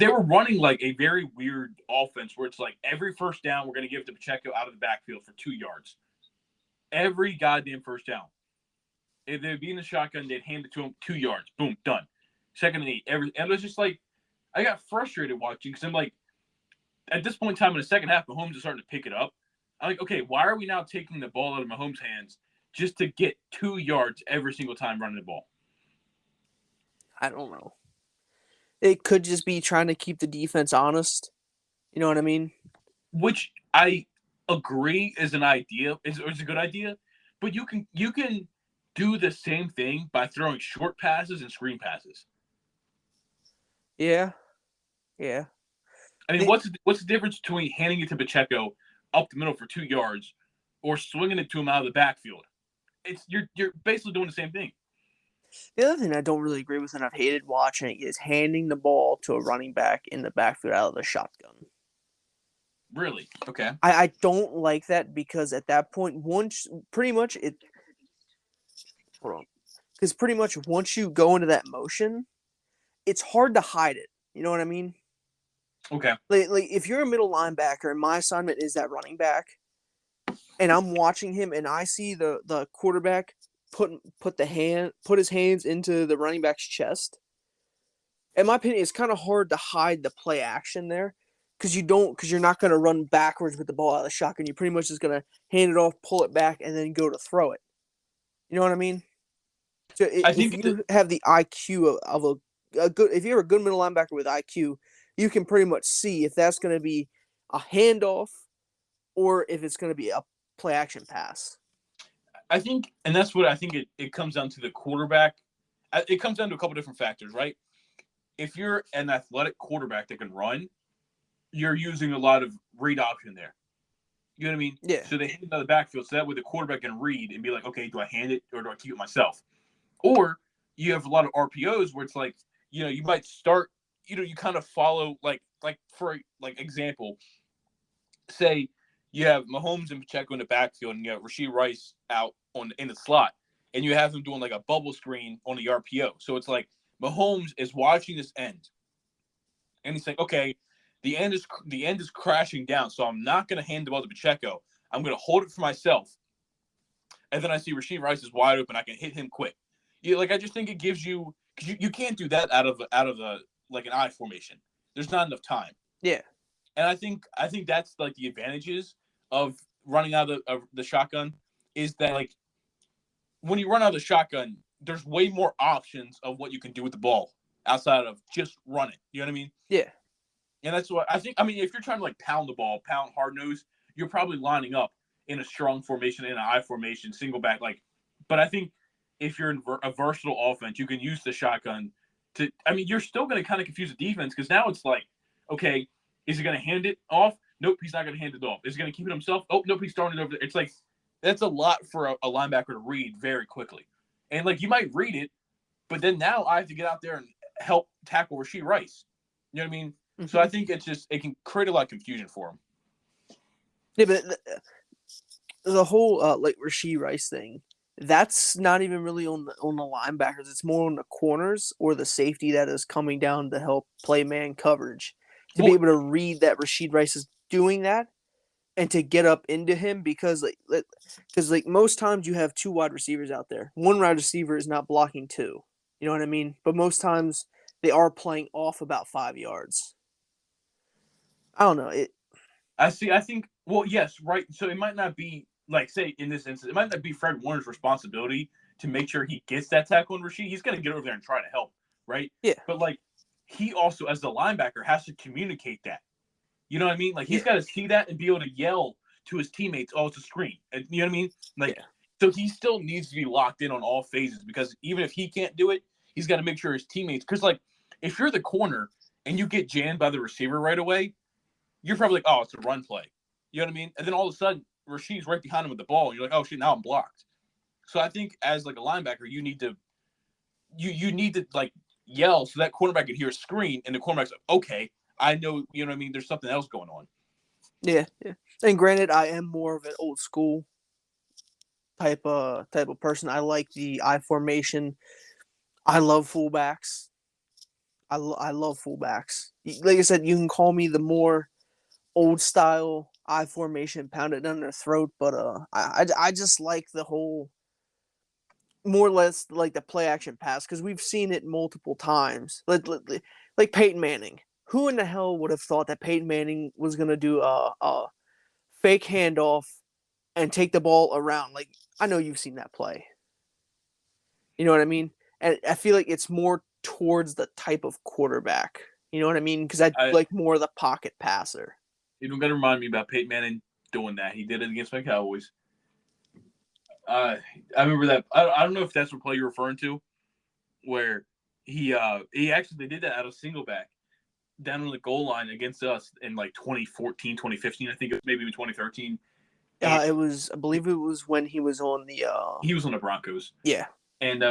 Speaker 1: were running like a very weird offense where it's like every first down we're going to give to Pacheco out of the backfield for 2 yards. Every goddamn first down. If they'd be in the shotgun, they'd hand it to him 2 yards. Boom, done. Second and 8. And it was just like, I got frustrated watching because I'm like, at this point in time in the second half, Mahomes is starting to pick it up. I'm like, okay, why are we now taking the ball out of Mahomes' hands just to get 2 yards every single time running the ball?
Speaker 2: I don't know. It could just be trying to keep the defense honest. You know what I mean?
Speaker 1: Which I agree is an idea, is a good idea, but you can do the same thing by throwing short passes and screen passes.
Speaker 2: Yeah.
Speaker 1: I mean, what's the difference between handing it to Pacheco up the middle for 2 yards or swinging it to him out of the backfield? You're basically doing the same thing.
Speaker 2: The other thing I don't really agree with and I've hated watching is handing the ball to a running back in the backfield out of the shotgun.
Speaker 1: Really? Okay.
Speaker 2: I don't like that because at that point, once you go into that motion, it's hard to hide it. You know what I mean?
Speaker 1: Okay.
Speaker 2: Like if you're a middle linebacker and my assignment is that running back, and I'm watching him and I see the quarterback put his hands into the running back's chest. In my opinion, it's kind of hard to hide the play action there because you're not going to run backwards with the ball out of the shotgun. You're pretty much just going to hand it off, pull it back, and then go to throw it. You know what I mean? So if you have the IQ of if you're a good middle linebacker with IQ, you can pretty much see if that's going to be a handoff or if it's going to be a play action pass.
Speaker 1: I think, and that's what I think it comes down to the quarterback. It comes down to a couple different factors, right? If you're an athletic quarterback that can run, you're using a lot of read option there. You know what I mean?
Speaker 2: Yeah.
Speaker 1: So they hand it out of the backfield so that way the quarterback can read and be like, okay, do I hand it or do I keep it myself? Or you have a lot of RPOs where it's like, you might start, you kind of follow like for example, say you have Mahomes and Pacheco in the backfield and you have Rashee Rice out in the slot and you have him doing like a bubble screen on the RPO. So it's like Mahomes is watching this end and he's like, okay, the end is crashing down. So I'm not going to hand the ball to Pacheco. I'm going to hold it for myself. And then I see Rashee Rice is wide open. I can hit him quick. I just think it gives you, because you can't do that out of the like an I formation. There's not enough time.
Speaker 2: Yeah.
Speaker 1: And I think that's like the advantages of running out of the shotgun. is that like when you run out of the shotgun, there's way more options of what you can do with the ball outside of just run it. You know what I mean?
Speaker 2: Yeah.
Speaker 1: And that's what I think. I mean, if you're trying to like pound the ball, pound hard nose, you're probably lining up in a strong formation, in an I formation, single back. Like, but I think if you're in a versatile offense, you can use the shotgun to. I mean, you're still going to kind of confuse the defense because now it's like, okay, is he going to hand it off? Nope, he's not going to hand it off. Is he going to keep it himself? Oh, nope, he's throwing it over there. It's like that's a lot for a linebacker to read very quickly, and like you might read it, but then now I have to get out there and help tackle Rashee Rice. You know what I mean?
Speaker 2: Mm-hmm.
Speaker 1: So I think it can create a lot of confusion for him.
Speaker 2: Yeah, but the whole like Rashee Rice thing, that's not even really on the linebackers. It's more on the corners or the safety that is coming down to help play man coverage to be able to read that Rashee Rice is doing that and to get up into him because most times you have two wide receivers out there. One wide receiver is not blocking two. You know what I mean? But most times they are playing off about 5 yards. I don't know.
Speaker 1: I see. I think. Well, yes, right. So it might not be like, say, in this instance, it might not be Fred Warner's responsibility to make sure he gets that tackle on Rashee. He's going to get over there and try to help, right?
Speaker 2: Yeah.
Speaker 1: But like, he also, as the linebacker, has to communicate that. You know what I mean? Like, he's got to see that and be able to yell to his teammates, "Oh, it's a screen." And you know what I mean? Like, so he still needs to be locked in on all phases because even if he can't do it, he's got to make sure his teammates. Because like, if you're the corner and you get jammed by the receiver right away, you're probably like, oh, it's a run play. You know what I mean? And then all of a sudden, Rasheed's right behind him with the ball. And you're like, oh, shit, now I'm blocked. So I think as like a linebacker, you need to like yell so that cornerback can hear a screen and the cornerback's like, okay, I know, you know what I mean? There's something else going on.
Speaker 2: Yeah. And granted, I am more of an old school type of person. I like the I formation. I love fullbacks. I love fullbacks. Like I said, you can call me the more old style I formation, pound it down their throat, but I just like the whole more or less like the play action pass because we've seen it multiple times. Like Peyton Manning. Who in the hell would have thought that Peyton Manning was gonna do a fake handoff and take the ball around? Like I know you've seen that play. You know what I mean? And I feel like it's more towards the type of quarterback. You know what I mean? Because I like more of the pocket passer.
Speaker 1: You don't got to remind me about Peyton Manning doing that. He did it against my Cowboys. I remember that. I don't know if that's what play you're referring to, where he actually they did that out of single back down on the goal line against us in like 2014, 2015. I think it was maybe even 2013.
Speaker 2: It was, I believe it was when he was on the.
Speaker 1: He was on the Broncos.
Speaker 2: Yeah.
Speaker 1: And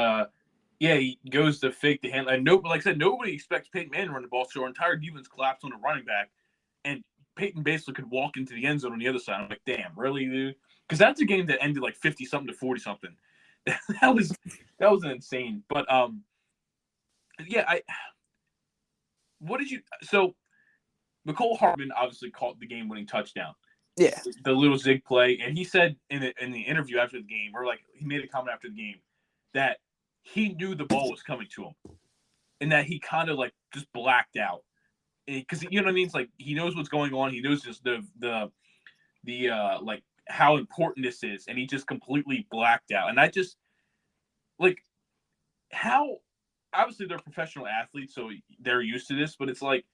Speaker 1: he goes to fake the hand. And like I said, nobody expects Peyton Manning to run the ball, so our entire defense collapsed on a running back, and Peyton basically could walk into the end zone on the other side. I'm like, damn, really, dude? Because that's a game that ended like 50-something to 40-something. that was insane. But what did you? So McCole Hardman obviously caught the game-winning touchdown.
Speaker 2: Yeah.
Speaker 1: The little zig play, and he said in the interview after the game, or like he made a comment after the game, that he knew the ball was coming to him, and that he kind of like just blacked out because you know what I mean. It's like he knows what's going on. He knows just the like how important this is, and he just completely blacked out. And I just like how obviously they're professional athletes, so they're used to this. But it's like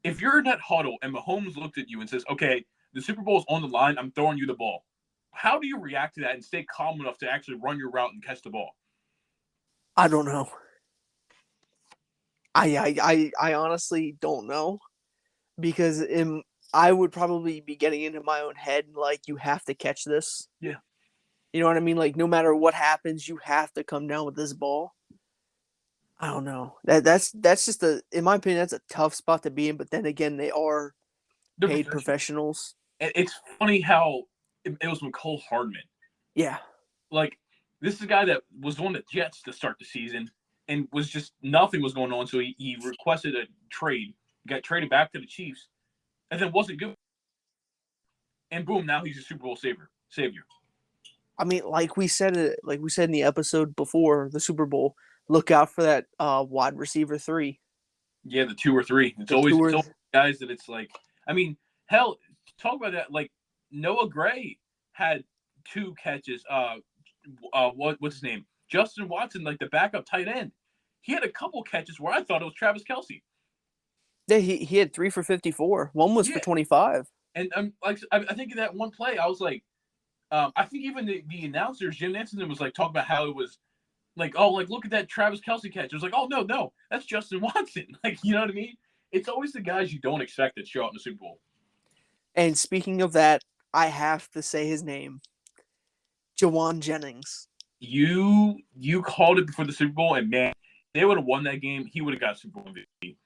Speaker 1: if you're in that huddle and Mahomes looked at you and says, "Okay, the Super Bowl's on the line. I'm throwing you the ball." How do you react to that and stay calm enough to actually run your route and catch the ball?
Speaker 2: I don't know. I honestly don't know because I would probably be getting into my own head like you have to catch this.
Speaker 1: Yeah.
Speaker 2: You know what I mean? Like no matter what happens, you have to come down with this ball. I don't know. That's just in my opinion, that's a tough spot to be in. But then again, they're paid professionals.
Speaker 1: It's funny how it was McCole Hardman.
Speaker 2: Yeah.
Speaker 1: Like this is a guy that was on the Jets to start the season and was just nothing was going on. So he requested a trade, got traded back to the Chiefs, and then wasn't good. And boom, now he's a Super Bowl savior.
Speaker 2: I mean, like we said in the episode before the Super Bowl, look out for that wide receiver 3.
Speaker 1: Yeah, the 2 or 3. It's always guys that it's like. I mean, hell, talk about that. Like Noah Gray had 2 catches. What's his name? Justin Watson, like the backup tight end. He had a couple catches where I thought it was Travis Kelce.
Speaker 2: Yeah, he had 3 for 54. One was for
Speaker 1: Yeah,
Speaker 2: 25.
Speaker 1: and I think in that one play, I was like, I think even the announcers, Jim Nansen, was like talking about how it was like, oh, like look at that Travis Kelce catch. It was like, oh no, that's Justin Watson. Like, you know what I mean? It's always the guys you don't expect that show up in the Super Bowl.
Speaker 2: And speaking of that, I have to say his name, Jawan Jennings.
Speaker 1: You called it before the Super Bowl, and man, they would have won that game. He would have got Super Bowl MVP.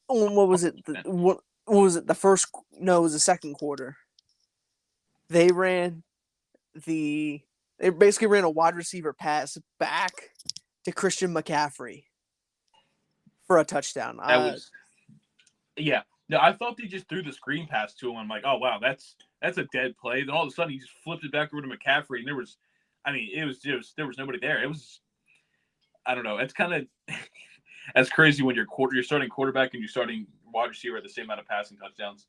Speaker 2: What was it? What was it? The first? No, it was the second quarter. They basically ran a wide receiver pass back to Christian McCaffrey for a touchdown.
Speaker 1: That was, yeah. No, I thought they just threw the screen pass to him. I'm like, oh wow, that's a dead play. Then all of a sudden he just flipped it back over to McCaffrey, and there was there was nobody there. It was, I don't know. It's kind of that's crazy when you're starting quarterback and you're starting wide receiver at the same amount of passing touchdowns.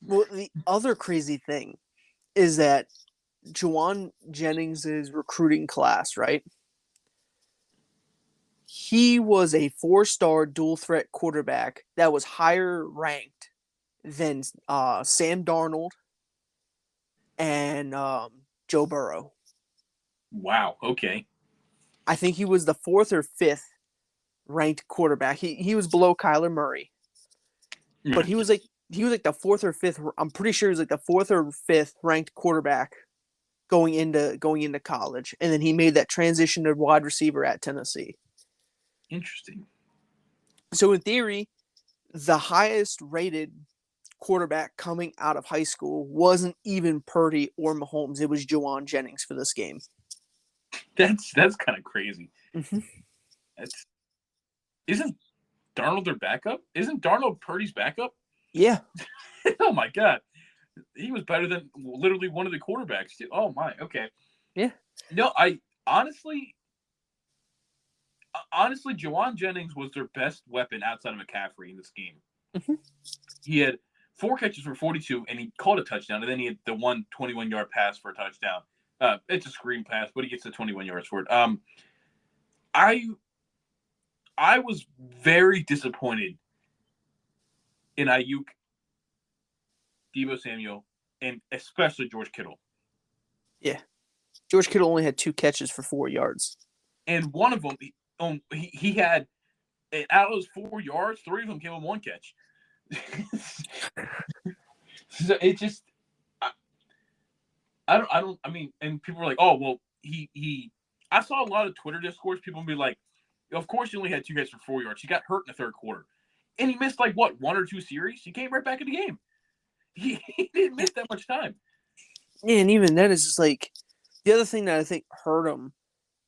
Speaker 2: Well, the other crazy thing is that Jawan Jennings' recruiting class, right? He was a 4-star dual threat quarterback that was higher ranked than Sam Darnold and Joe Burrow.
Speaker 1: Wow. Okay.
Speaker 2: I think he was the 4th or 5th ranked quarterback. He was below Kyler Murray, but he was like the 4th or 5th. I'm pretty sure he was like the 4th or 5th ranked quarterback going into college, and then he made that transition to wide receiver at Tennessee.
Speaker 1: Interesting.
Speaker 2: So in theory, the highest rated quarterback coming out of high school wasn't even Purdy or Mahomes. It was Jawan Jennings for this game.
Speaker 1: That's kind of crazy.
Speaker 2: Mm-hmm.
Speaker 1: Isn't Darnold their backup? Isn't Darnold Purdy's backup?
Speaker 2: Yeah.
Speaker 1: Oh my god, he was better than literally one of the quarterbacks too. Oh my. Okay.
Speaker 2: Yeah.
Speaker 1: No, I honestly, Jawan Jennings was their best weapon outside of McCaffrey in this game.
Speaker 2: Mm-hmm.
Speaker 1: He had 4 catches for 42, and he caught a touchdown, and then he had the 21-yard pass for a touchdown. It's a screen pass, but he gets the 21 yards for it. I was very disappointed in Ayuk, Deebo Samuel, and especially George Kittle.
Speaker 2: Yeah. George Kittle only had 2 catches for 4 yards.
Speaker 1: And one of them, he had, out of those 4 yards, 3 of them came on 1 catch. So it just, I mean, and people were like, oh, well, I saw a lot of Twitter discourse. People would be like, of course he only had 2 catches for 4 yards. He got hurt in the third quarter. And he missed 1 or 2 series. He came right back in the game. He didn't miss that much time.
Speaker 2: Yeah, and even then, it's just the other thing that I think hurt him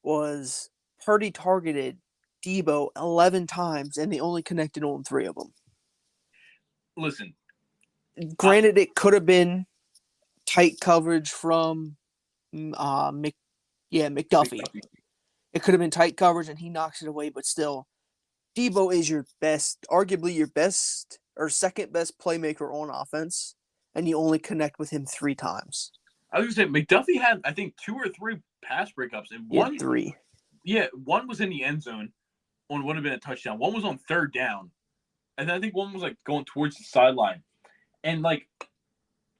Speaker 2: was Purdy targeted Deebo 11 times, and they only connected on 3 of them.
Speaker 1: Listen.
Speaker 2: Granted, it could have been tight coverage from McDuffie. It could have been tight coverage, and he knocks it away, but still, Deebo is arguably your best or second best playmaker on offense, and you only connect with him 3 times.
Speaker 1: I was going to say, McDuffie had, I think, 2 or 3 pass breakups, and one
Speaker 2: 3.
Speaker 1: Yeah, one was in the end zone. One would have been a touchdown. One was on 3rd down, and then I think one was going towards the sideline, and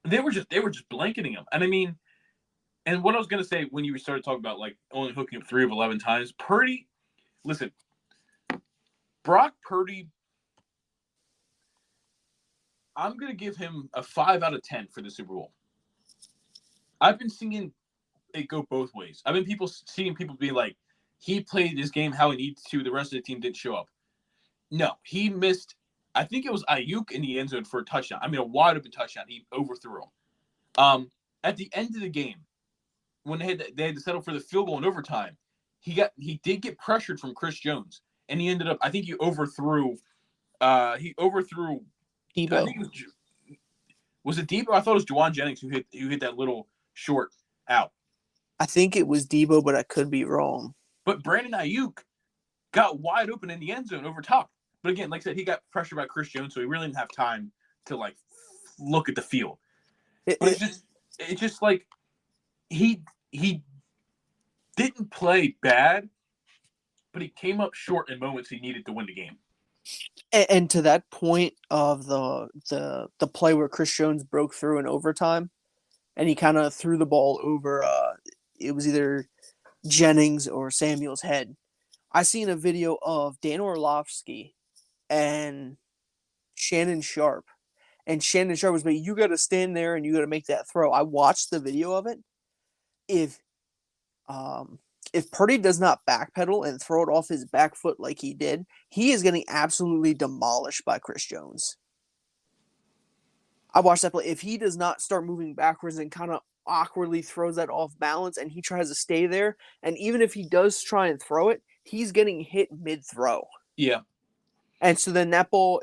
Speaker 1: they were just blanketing him. And I mean, and what I was going to say when you started talking about only hooking up 3 of 11 times, Purdy. Listen, Brock Purdy. I'm going to give him a 5 out of 10 for the Super Bowl. I've been seeing it go both ways. I've been seeing people be like, he played his game how he needs to. The rest of the team didn't show up. No, he missed. I think it was Ayuk in the end zone for a touchdown. I mean, a wide open touchdown. He overthrew him. At the end of the game, when they had to settle for the field goal in overtime, he did get pressured from Chris Jones, and he ended up. I think he overthrew. Deebo. I think was it Deebo? I thought it was Jawan Jennings who hit that little short out.
Speaker 2: I think it was Deebo, but I could be wrong.
Speaker 1: But Brandon Ayuk got wide open in the end zone over top. But again, like I said, he got pressured by Chris Jones, so he really didn't have time to look at the field. it's just like he didn't play bad, but he came up short in moments he needed to win the game.
Speaker 2: And to that point of the play where Chris Jones broke through in overtime, and he kind of threw the ball over. It was either Jennings or Samuel's head. I seen a video of Dan Orlovsky and Shannon Sharp, and Shannon Sharp was like, "You got to stand there and you got to make that throw." I watched the video of it. If um, if Purdy does not backpedal and throw it off his back foot like he did, he is getting absolutely demolished by Chris Jones. I watched that play. If he does not start moving backwards and kind of awkwardly throws that off balance and he tries to stay there, and even if he does try and throw it, he's getting hit mid throw.
Speaker 1: Yeah.
Speaker 2: And so then that ball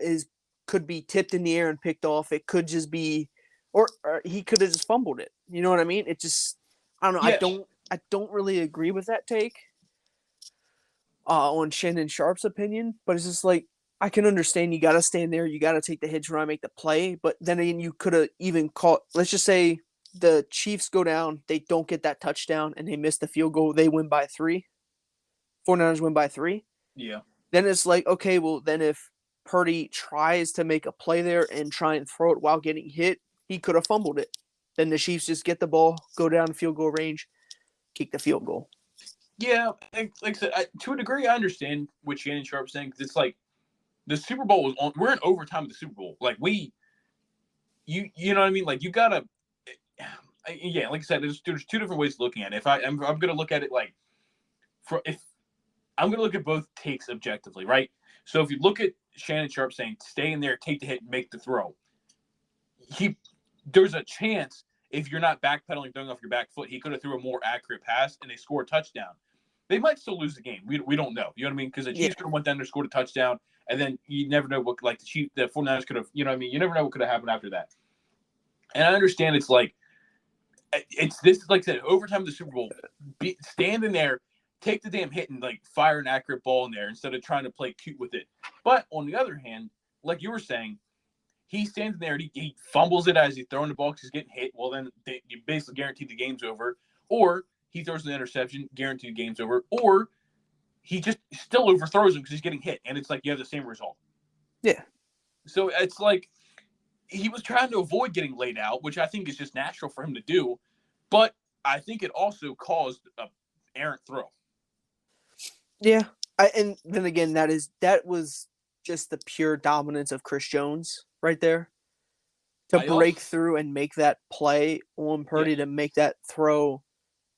Speaker 2: could be tipped in the air and picked off. It could just be, or he could have just fumbled it. You know what I mean? It just, I don't know.
Speaker 1: Yeah.
Speaker 2: I don't really agree with that take on Shannon Sharp's opinion, but it's just like, I can understand you got to stand there. You got to take the hits when I make the play. But then again, you could have even caught, let's just say the Chiefs go down, they don't get that touchdown, and they miss the field goal. They win by 3. 49ers win by 3.
Speaker 1: Yeah.
Speaker 2: Then it's like, okay, well, then if Purdy tries to make a play there and try and throw it while getting hit, he could have fumbled it. Then the Chiefs just get the ball, go down field goal range, kick the field goal.
Speaker 1: Yeah, like I said, to a degree, I understand what Shannon Sharp's saying, because it's like the Super Bowl was on. We're in overtime of the Super Bowl. Like you know what I mean? Like you gotta, yeah. Like I said, there's 2 different ways of looking at it. If I'm gonna look at it like, if I'm gonna look at both takes objectively, right? So if you look at Shannon Sharp saying, "Stay in there, take the hit, and make the throw," there's a chance if you're not backpedaling, throwing off your back foot, he could have threw a more accurate pass and they score a touchdown. They might still lose the game. We don't know. You know what I mean? Because the Chiefs could have went down there, scored a touchdown, and then you never know what, like, the 49ers could have, you know what I mean? You never know what could have happened after that. And I understand it's like, this, like I said, overtime of the Super Bowl, stand in there, take the damn hit and, like, fire an accurate ball in there instead of trying to play cute with it. But on the other hand, like you were saying, he stands there and he fumbles it as he's throwing the ball because he's getting hit. Well, then you basically guarantee the game's over. Or he throws an interception, guaranteed the game's over. Or he just still overthrows him because he's getting hit. And it's like you have the same result.
Speaker 2: Yeah.
Speaker 1: So it's like he was trying to avoid getting laid out, which I think is just natural for him to do. But I think it also caused an errant throw.
Speaker 2: Yeah. And then again, that was just the pure dominance of Chris Jones right there to break through and make that play on Purdy to make that throw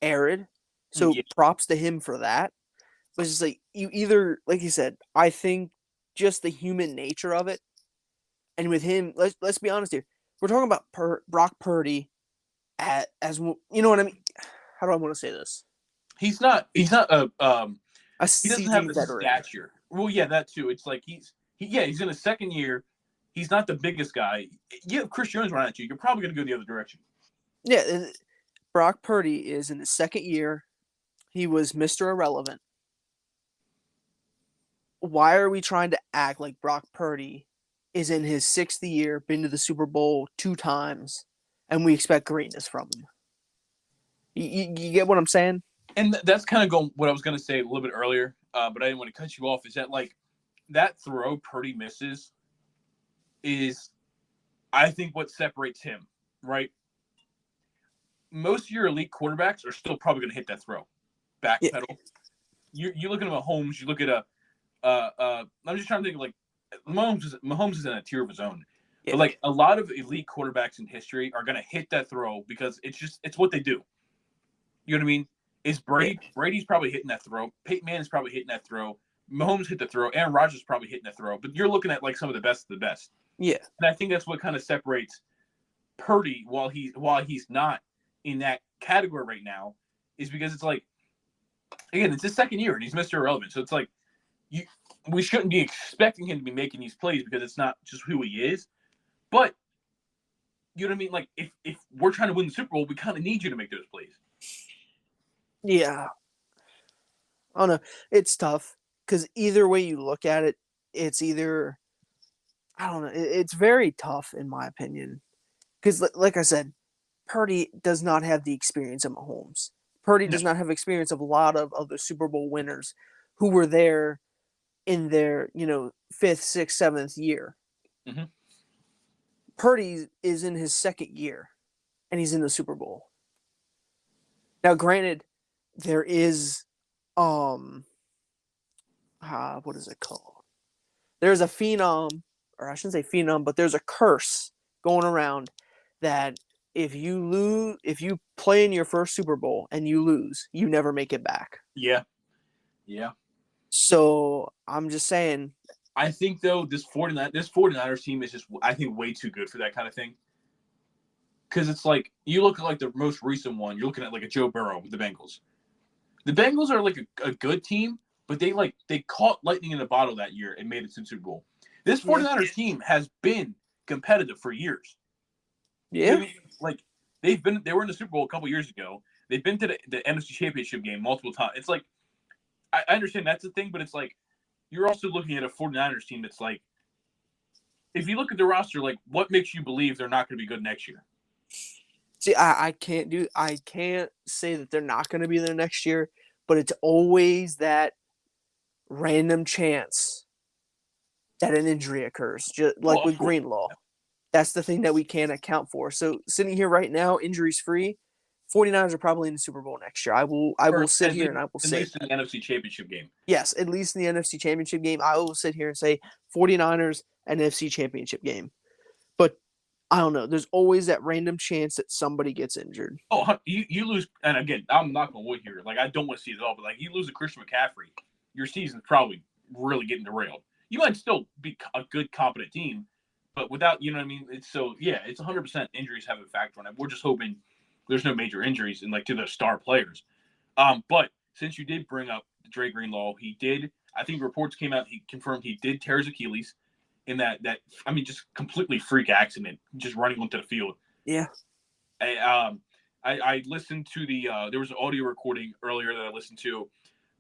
Speaker 2: arid. So props to him for that. But it's just like, you either, like you said, I think just the human nature of it. And with him, let's be honest here. We're talking about Brock Purdy as you know what I mean? How do I want to say this?
Speaker 1: He's not a he doesn't have the
Speaker 2: veteran
Speaker 1: stature. Well, yeah, that too. It's like he's in his second year. He's not the biggest guy. You have Chris Jones running at you, you're probably going to go the other direction.
Speaker 2: Yeah, Brock Purdy is in his second year. He was Mr. Irrelevant. Why are we trying to act like Brock Purdy is in his 6th year, been to the Super Bowl 2 times, and we expect greatness from him? You get what I'm saying?
Speaker 1: And that's kind of what I was going to say a little bit earlier, but I didn't want to cut you off, is that, like, that throw Purdy misses is, I think, what separates him, right? Most of your elite quarterbacks are still probably going to hit that throw. Backpedal. Yeah. You look at Mahomes, you look at I'm just trying to think of, like, Mahomes is in a tier of his own. Yeah. But, like, a lot of elite quarterbacks in history are going to hit that throw because it's what they do. You know what I mean? Is Brady? Yeah. Brady's probably hitting that throw. Peyton Manning's probably hitting that throw. Mahomes hit the throw. Aaron Rodgers probably hitting that throw. But you're looking at, like, some of the best of the best.
Speaker 2: Yeah.
Speaker 1: And I think that's what kind of separates Purdy while he's not in that category right now, is because it's like, again, it's his second year and he's Mr. Irrelevant. So it's like, we shouldn't be expecting him to be making these plays because it's not just who he is. But you know what I mean? Like, if we're trying to win the Super Bowl, we kind of need you to make those plays.
Speaker 2: Yeah. I don't know. It's tough because either way you look at it, it's either, I don't know. It's very tough in my opinion because, like I said, Purdy does not have the experience of Mahomes. Purdy
Speaker 1: No.
Speaker 2: does not have experience of a lot of the Super Bowl winners who were there in their, fifth, sixth, seventh year.
Speaker 1: Mm-hmm.
Speaker 2: Purdy is in his second year, and he's in the Super Bowl. Now, granted, there is, what is it called? There's a phenom, or I shouldn't say phenom, but there's a curse going around that if you play in your first Super Bowl and you lose, you never make it back.
Speaker 1: Yeah. Yeah.
Speaker 2: So I'm just saying.
Speaker 1: I think though this 49ers team is just, I think, way too good for that kind of thing. Because it's like you look at like the most recent one, you're looking at like a Joe Burrow with the Bengals. The Bengals are like a good team, but they caught lightning in a bottle that year and made it to the Super Bowl. This 49ers team has been competitive for years.
Speaker 2: Yeah.
Speaker 1: I mean, like they were in the Super Bowl a couple years ago. They've been to the NFC Championship game multiple times. It's like I understand that's the thing, but it's like you're also looking at a 49ers team that's like, if you look at the roster, like what makes you believe they're not going to be good next year?
Speaker 2: See, I can't say that they're not going to be there next year, but it's always that random chance that an injury occurs, just like with Greenlaw. That's the thing that we can't account for. So sitting here right now, injuries free, 49ers are probably in the Super Bowl next year. I will sit here and I will say
Speaker 1: at least in the NFC Championship game.
Speaker 2: Yes, at least in the NFC Championship game, I will sit here and say 49ers NFC Championship game. But I don't know. There's always that random chance that somebody gets injured.
Speaker 1: Oh, you lose, and again, I'm not going to wood here. Like, I don't want to see it at all, but like you lose a Christian McCaffrey, your season's probably really getting derailed. You might still be a good, competent team, but without, you know what I mean? It's 100% injuries have a factor on it. We're just hoping there's no major injuries and like to the star players. But since you did bring up Dre Greenlaw, I think reports came out, he confirmed he did tear his Achilles in that just completely freak accident, just running onto the field.
Speaker 2: Yeah.
Speaker 1: I listened to there was an audio recording earlier that I listened to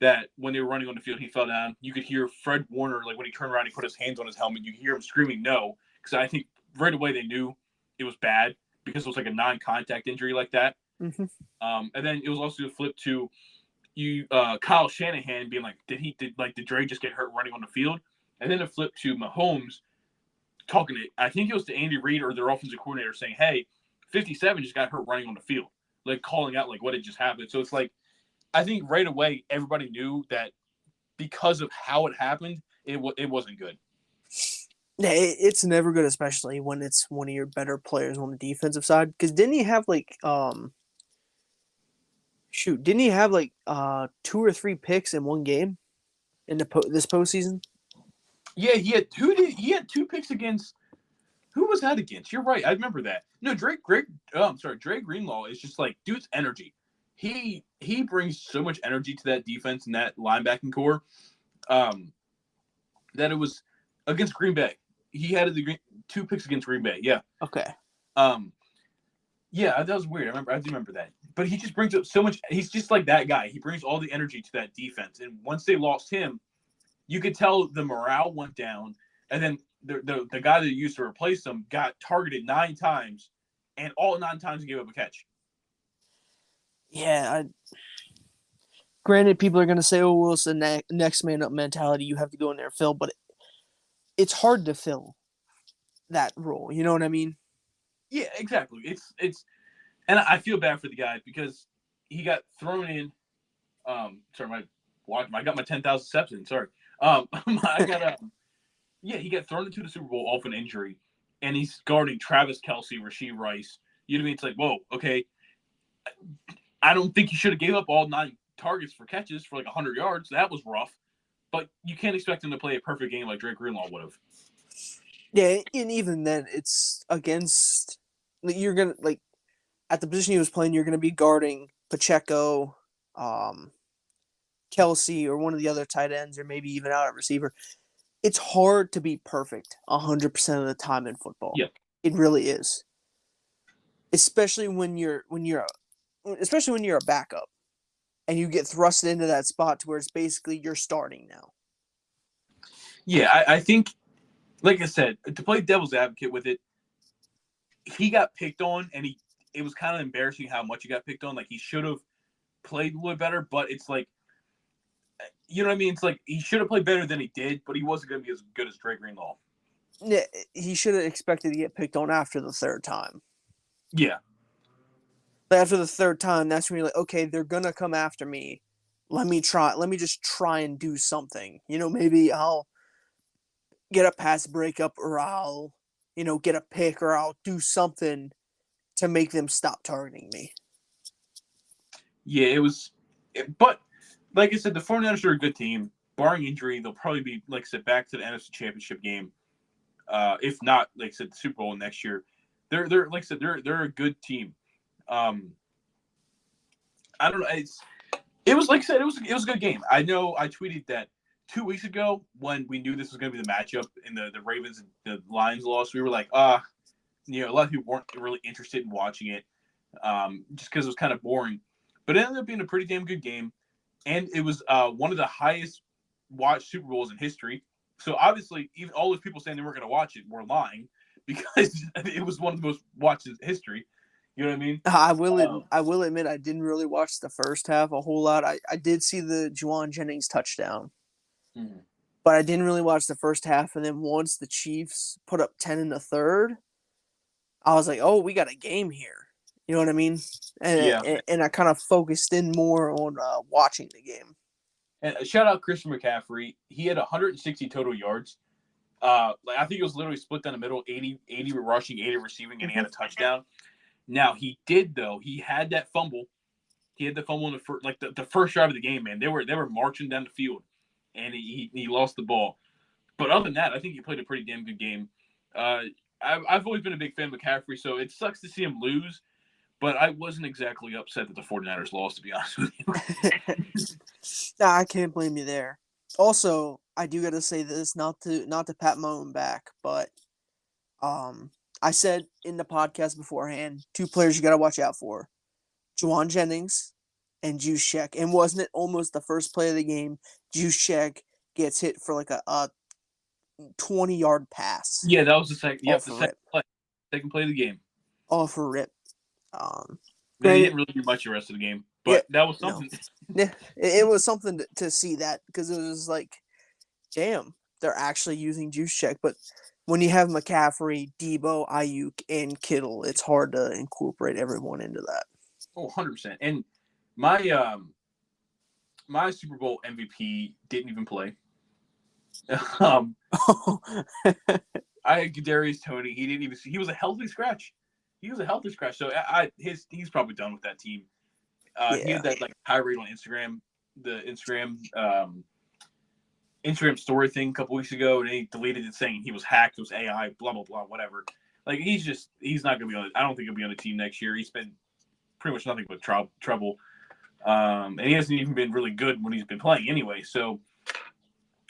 Speaker 1: that when they were running on the field, he fell down. You could hear Fred Warner, like when he turned around, he put his hands on his helmet. You could hear him screaming no, because I think right away they knew it was bad because it was like a non-contact injury like that.
Speaker 2: Mm-hmm.
Speaker 1: And then it was also a flip to Kyle Shanahan being like, did Dre just get hurt running on the field? And then a flip to Mahomes talking to, I think it was to Andy Reid or their offensive coordinator saying, hey, 57 just got hurt running on the field, like calling out like what had just happened. So it's like, I think right away everybody knew that because of how it happened, it wasn't good.
Speaker 2: Yeah, it's never good, especially when it's one of your better players on the defensive side. Because didn't he have like didn't he have like 2 or 3 picks in one game in this postseason?
Speaker 1: Yeah, he had 2 picks against. Who was that against? You're right. I remember that. No, Dre Greenlaw is just like, dude's energy. He brings so much energy to that defense and that linebacking core. That it was against Green Bay. He had 2 picks against Green Bay. Yeah.
Speaker 2: Okay.
Speaker 1: Yeah, that was weird. I do remember that. But he just brings up so much. He's just like that guy. He brings all the energy to that defense. And once they lost him, you could tell the morale went down. And then the guy that used to replace him got targeted 9 times, and all 9 times he gave up a catch.
Speaker 2: Yeah. Granted, people are going to say, oh, well, it's the next man up mentality. You have to go in there and fill. But it's hard to fill that role. You know what I mean?
Speaker 1: Yeah, exactly. It's and I feel bad for the guy because he got thrown in. Sorry, I got my 10,000 steps in. Sorry. He got thrown into the Super Bowl off an injury, and he's guarding Travis Kelce, Rashee Rice. You know what I mean? It's like, whoa, okay. I don't think he should have gave up all 9 targets for catches for like 100 yards. That was rough. But you can't expect him to play a perfect game like Drake Greenlaw would have.
Speaker 2: Yeah, and even then, it's against you're gonna like at the position he was playing. You're gonna be guarding Pacheco, Kelce, or one of the other tight ends, or maybe even out at receiver. It's hard to be perfect 100% of the time in football.
Speaker 1: Yeah,
Speaker 2: it really is. Especially when you're a backup, and you get thrust into that spot to where it's basically you're starting now.
Speaker 1: Yeah, I think, like I said, to play devil's advocate with it, he got picked on, and it was kind of embarrassing how much he got picked on. Like, he should have played a little better, but it's like, you know what I mean? It's like he should have played better than he did, but he wasn't going to be as good as Dre Greenlaw.
Speaker 2: Yeah, he should have expected to get picked on after the third time.
Speaker 1: Yeah.
Speaker 2: But after the third time, that's when you're like, okay, they're gonna come after me. Let me just try and do something. Maybe I'll get a pass breakup, or I'll, get a pick, or I'll do something to make them stop targeting me.
Speaker 1: Yeah, it was, but like I said, the 49ers are a good team. Barring injury, they'll probably be, like I said, back to the NFC Championship game. If not, like I said, the Super Bowl next year. They're like I said, they're a good team. I don't know. It was like I said, it was a good game. I know I tweeted that 2 weeks ago when we knew this was going to be the matchup and the Ravens and the Lions lost. We were like, a lot of people weren't really interested in watching it, just because it was kind of boring. But it ended up being a pretty damn good game, and it was one of the highest watched Super Bowls in history. So obviously, even all those people saying they weren't going to watch it were lying, because it was one of the most watched in history. You know what I mean?
Speaker 2: I will admit I didn't really watch the first half a whole lot. I did see the Juwan Jennings touchdown, but I didn't really watch the first half. And then once the Chiefs put up 10 in the third, I was like, oh, we got a game here. You know what I mean? And I kind of focused in more on watching the game.
Speaker 1: And shout out Christian McCaffrey. He had 160 total yards. I think it was literally split down the middle, 80 rushing, 80 receiving, and he had a touchdown. Now, he had that fumble. He had the fumble in the first drive of the game, man. They were marching down the field, and he lost the ball. But other than that, I think he played a pretty damn good game. I've always been a big fan of McCaffrey, so it sucks to see him lose, but I wasn't exactly upset that the 49ers lost, to be honest with you.
Speaker 2: Nah, I can't blame you there. Also, I do got to say this, not to pat my own back, but I said in the podcast beforehand, 2 players you got to watch out for: Juwan Jennings and Juszczyk. And wasn't it almost the first play of the game? Juszczyk gets hit for like a 20-yard pass.
Speaker 1: Yeah, that was the second. Yep, the
Speaker 2: second
Speaker 1: play. Second play of the game.
Speaker 2: Off a rip.
Speaker 1: Then he didn't really do much the rest of the game, but that was something.
Speaker 2: No. Yeah, it was something to see that, because it was like, damn, they're actually using Juszczyk. But when you have McCaffrey, Debo, Ayuk, and Kittle, it's hard to incorporate everyone into that.
Speaker 1: Oh, 100%. And my my Super Bowl MVP didn't even play. I had Kadarius Toney. He didn't even. He was a healthy scratch. So he's probably done with that team. He had that like tirade on Instagram, the Instagram story thing a couple weeks ago, and he deleted it saying he was hacked, it was AI, blah blah blah, whatever. Like, he's not gonna be on. I don't think he'll be on the team next year. He's been pretty much nothing but trouble, and he hasn't even been really good when he's been playing anyway. So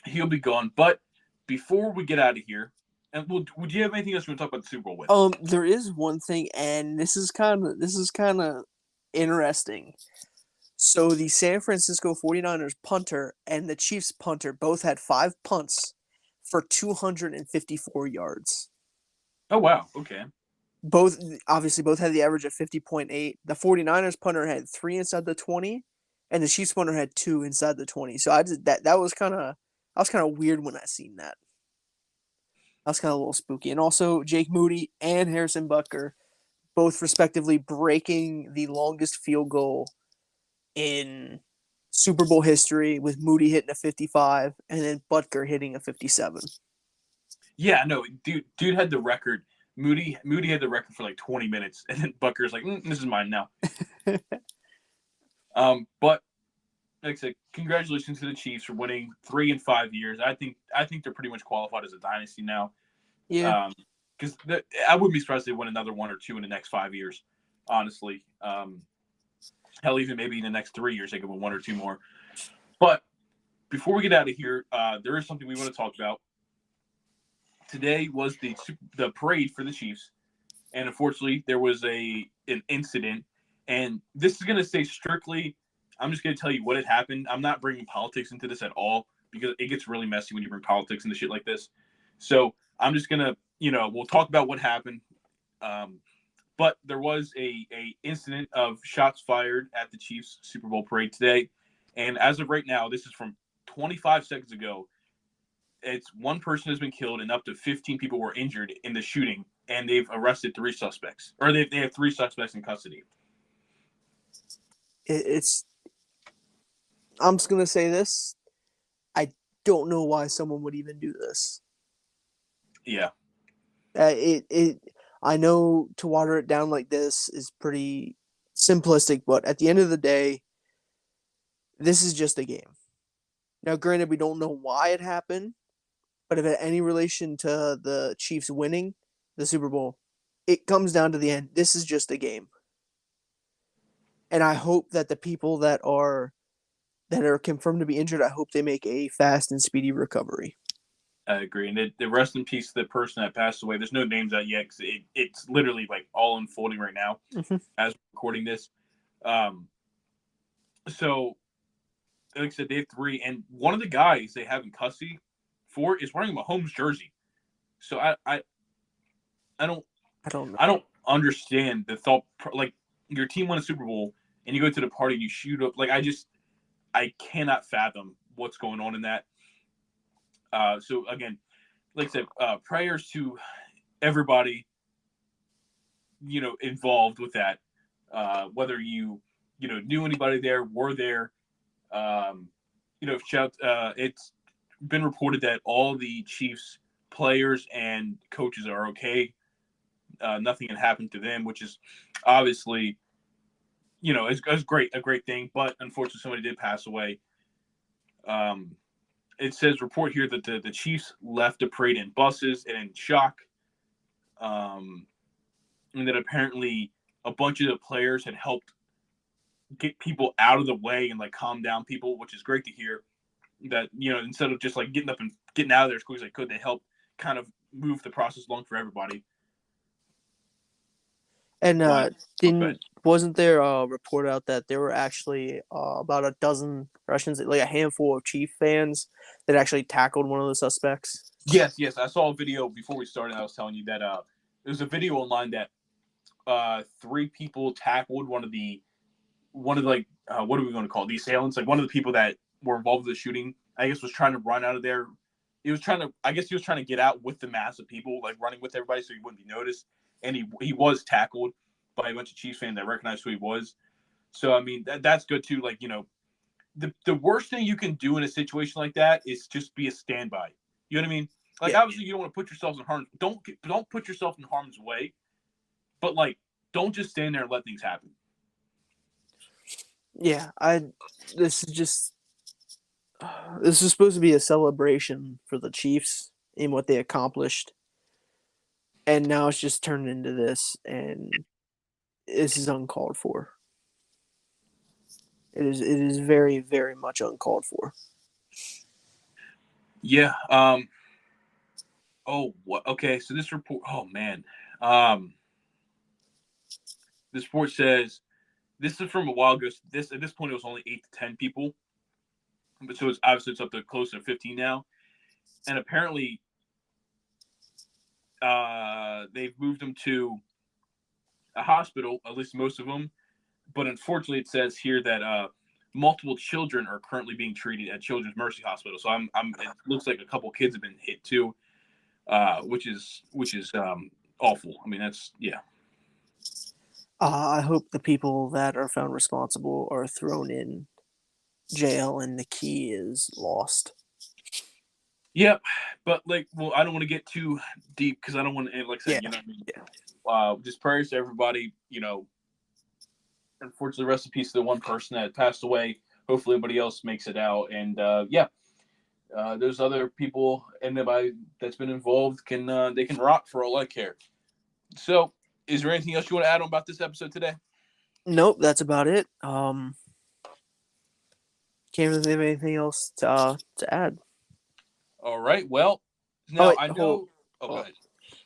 Speaker 1: he'll be gone. But before we get out of here, and would you have anything else you want to talk about the Super Bowl with?
Speaker 2: There is one thing, and this is kind of interesting. So the San Francisco 49ers punter and the Chiefs punter both had 5 punts for 254 yards.
Speaker 1: Oh, wow. Okay.
Speaker 2: Both had the average of 50.8. The 49ers punter had 3 inside the 20, and the Chiefs punter had 2 inside the 20. So that was kind of weird when I seen that. That was kind of a little spooky. And also, Jake Moody and Harrison Butker both respectively breaking the longest field goal in Super Bowl history, with Moody hitting a 55 and then Butker hitting a 57.
Speaker 1: Yeah, no, dude had the record. Moody had the record for like 20 minutes, and then Butker's like, this is mine now. But like I said, congratulations to the Chiefs for winning 3 in 5 years. I think they're pretty much qualified as a dynasty now.
Speaker 2: Yeah.
Speaker 1: Because I wouldn't be surprised if they win another 1 or 2 in the next 5 years, honestly. Hell, even maybe in the next 3 years they could win 1 or 2 more. But before we get out of here, there is something we want to talk about. Today was the parade for the Chiefs, and unfortunately there was an incident. And this is going to stay strictly. I'm just going to tell you what had happened. I'm not bringing politics into this at all, because it gets really messy when you bring politics into shit like this. So I'm just going to, we'll talk about what happened. But there was a incident of shots fired at the Chiefs Super Bowl parade today, and as of right now, this is from 25 seconds ago. It's one person has been killed and up to 15 people were injured in the shooting, and they've arrested 3 suspects, or they have 3 suspects in custody.
Speaker 2: It's. I'm just gonna say this. I don't know why someone would even do this.
Speaker 1: Yeah.
Speaker 2: It. I know to water it down like this is pretty simplistic, but at the end of the day, this is just a game. Now, granted, we don't know why it happened, but if it had any relation to the Chiefs winning the Super Bowl, it comes down to the end. This is just a game. And I hope that the people that are confirmed to be injured, I hope they make a fast and speedy recovery.
Speaker 1: I agree. And the rest in peace to the person that passed away. There's no names out yet because it's literally like all unfolding right now as we're recording this. So, like I said, they have 3, and one of the guys they have in custody for is wearing a Mahomes jersey. So I don't
Speaker 2: know.
Speaker 1: I don't understand the thought. Like, your team won a Super Bowl and you go to the party and you shoot up. Like, I cannot fathom what's going on in that. So again, like I said, prayers to everybody, involved with that. Whether you knew anybody there, were there. It's been reported that all the Chiefs players and coaches are okay. Nothing had happened to them, which is obviously, it's a great thing. But unfortunately, somebody did pass away. It says report here that the Chiefs left the parade in buses and in shock. And that apparently a bunch of the players had helped get people out of the way and like calm down people, which is great to hear. That, instead of just like getting up and getting out of there as quick as they could, they helped kind of move the process along for everybody.
Speaker 2: And wasn't there a report out that there were actually about a dozen Russians, like a handful of Chief fans, that actually tackled one of the suspects?
Speaker 1: Yes. I saw a video before we started. I was telling you that there's a video online that 3 people tackled one of the what are we going to call it? The assailants? Like, one of the people that were involved with the shooting, I guess, was trying to run out of there. He was trying to get out with the mass of people, like running with everybody so he wouldn't be noticed. And he was tackled by a bunch of Chiefs fans that recognized who he was. So, I mean, that's good too. Like, the worst thing you can do in a situation like that is just be a standby. You know what I mean? Like, obviously you don't want to put yourself in harm. Don't put yourself in harm's way, but like, don't just stand there and let things happen.
Speaker 2: Yeah, this is supposed to be a celebration for the Chiefs in what they accomplished, and now it's just turned into this, and this is uncalled for. It is very, very much uncalled for.
Speaker 1: Yeah. Oh, what? Okay. So this report. Oh man. This report says this is from a while ago. This at this point it was only 8 to 10 people, but so it's up to close to 15 now, and apparently, they've moved them to a hospital. At least most of them, but unfortunately, it says here that multiple children are currently being treated at Children's Mercy Hospital. So it looks like a couple kids have been hit too, which is awful. I mean, that's yeah.
Speaker 2: I hope the people that are found responsible are thrown in jail and the key is lost.
Speaker 1: Yeah, but I don't want to get too deep because I don't want to, like I said,
Speaker 2: Yeah.
Speaker 1: what I mean? Just prayers to everybody. Unfortunately, rest in peace to the one person that passed away. Hopefully, everybody else makes it out. And there's other people, anybody that's been involved they can rock for all I care. So, is there anything else you want to add on about this episode today?
Speaker 2: Nope, that's about it. Can't really think of anything else to add.
Speaker 1: All right. Well, now I know.
Speaker 2: Go ahead.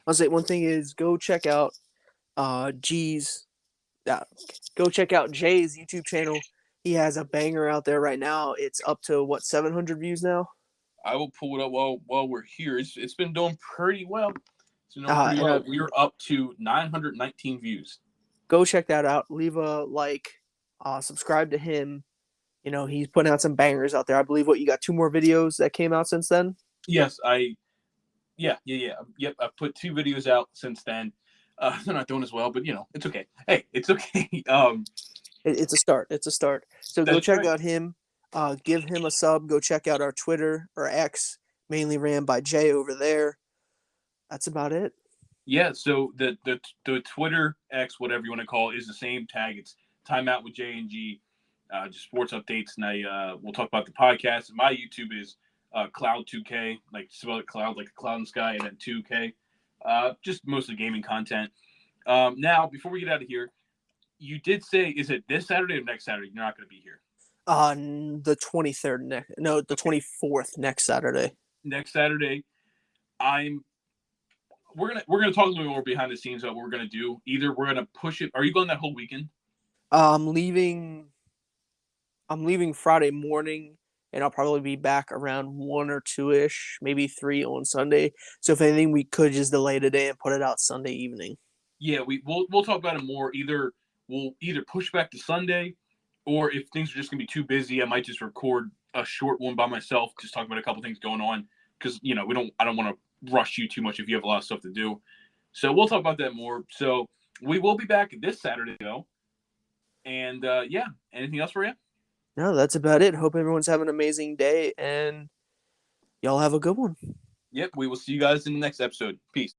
Speaker 2: I'll say one thing is go check out G's. Go check out Jay's YouTube channel. He has a banger out there right now. It's up to 700 views now.
Speaker 1: I will pull it up while we're here. It's been doing pretty well. We are up to 919 views.
Speaker 2: Go check that out. Leave a like. Subscribe to him. He's putting out some bangers out there. I believe you got 2 more videos that came out since then.
Speaker 1: Yes, yep. I've put 2 videos out since then. They're not doing as well, but it's okay. Hey, it's okay.
Speaker 2: It's a start. It's a start. So go
Speaker 1: That's
Speaker 2: check
Speaker 1: right.
Speaker 2: out him. Give him a sub. Go check out our Twitter or X, mainly ran by Jay over there. That's about it.
Speaker 1: Yeah. So the Twitter X, whatever you want to call it, is the same tag. It's Timeout with J&G, just sports updates, and we'll talk about the podcast. And my YouTube is Cloud2K, like spell it cloud, like a cloud in the sky, and then 2K. Just mostly gaming content. Now, before we get out of here, you did say, is it this Saturday or next Saturday? You're not going to be here.
Speaker 2: The 23rd the 24th next Saturday.
Speaker 1: Next Saturday, we're gonna talk a little more behind the scenes about what we're gonna do. Either we're gonna push it. Are you going that whole weekend?
Speaker 2: I'm leaving Friday morning, and I'll probably be back around 1 or 2 ish, maybe 3 on Sunday. So if anything, we could just delay today and put it out Sunday evening.
Speaker 1: Yeah, we'll talk about it more. We'll push back to Sunday, or if things are just gonna be too busy, I might just record a short one by myself, just talk about a couple things going on, because I don't want to rush you too much if you have a lot of stuff to do. So we'll talk about that more. So we will be back this Saturday though, and yeah, anything else for you?
Speaker 2: No, that's about it. Hope everyone's having an amazing day, and y'all have a good one.
Speaker 1: Yep, we will see you guys in the next episode. Peace.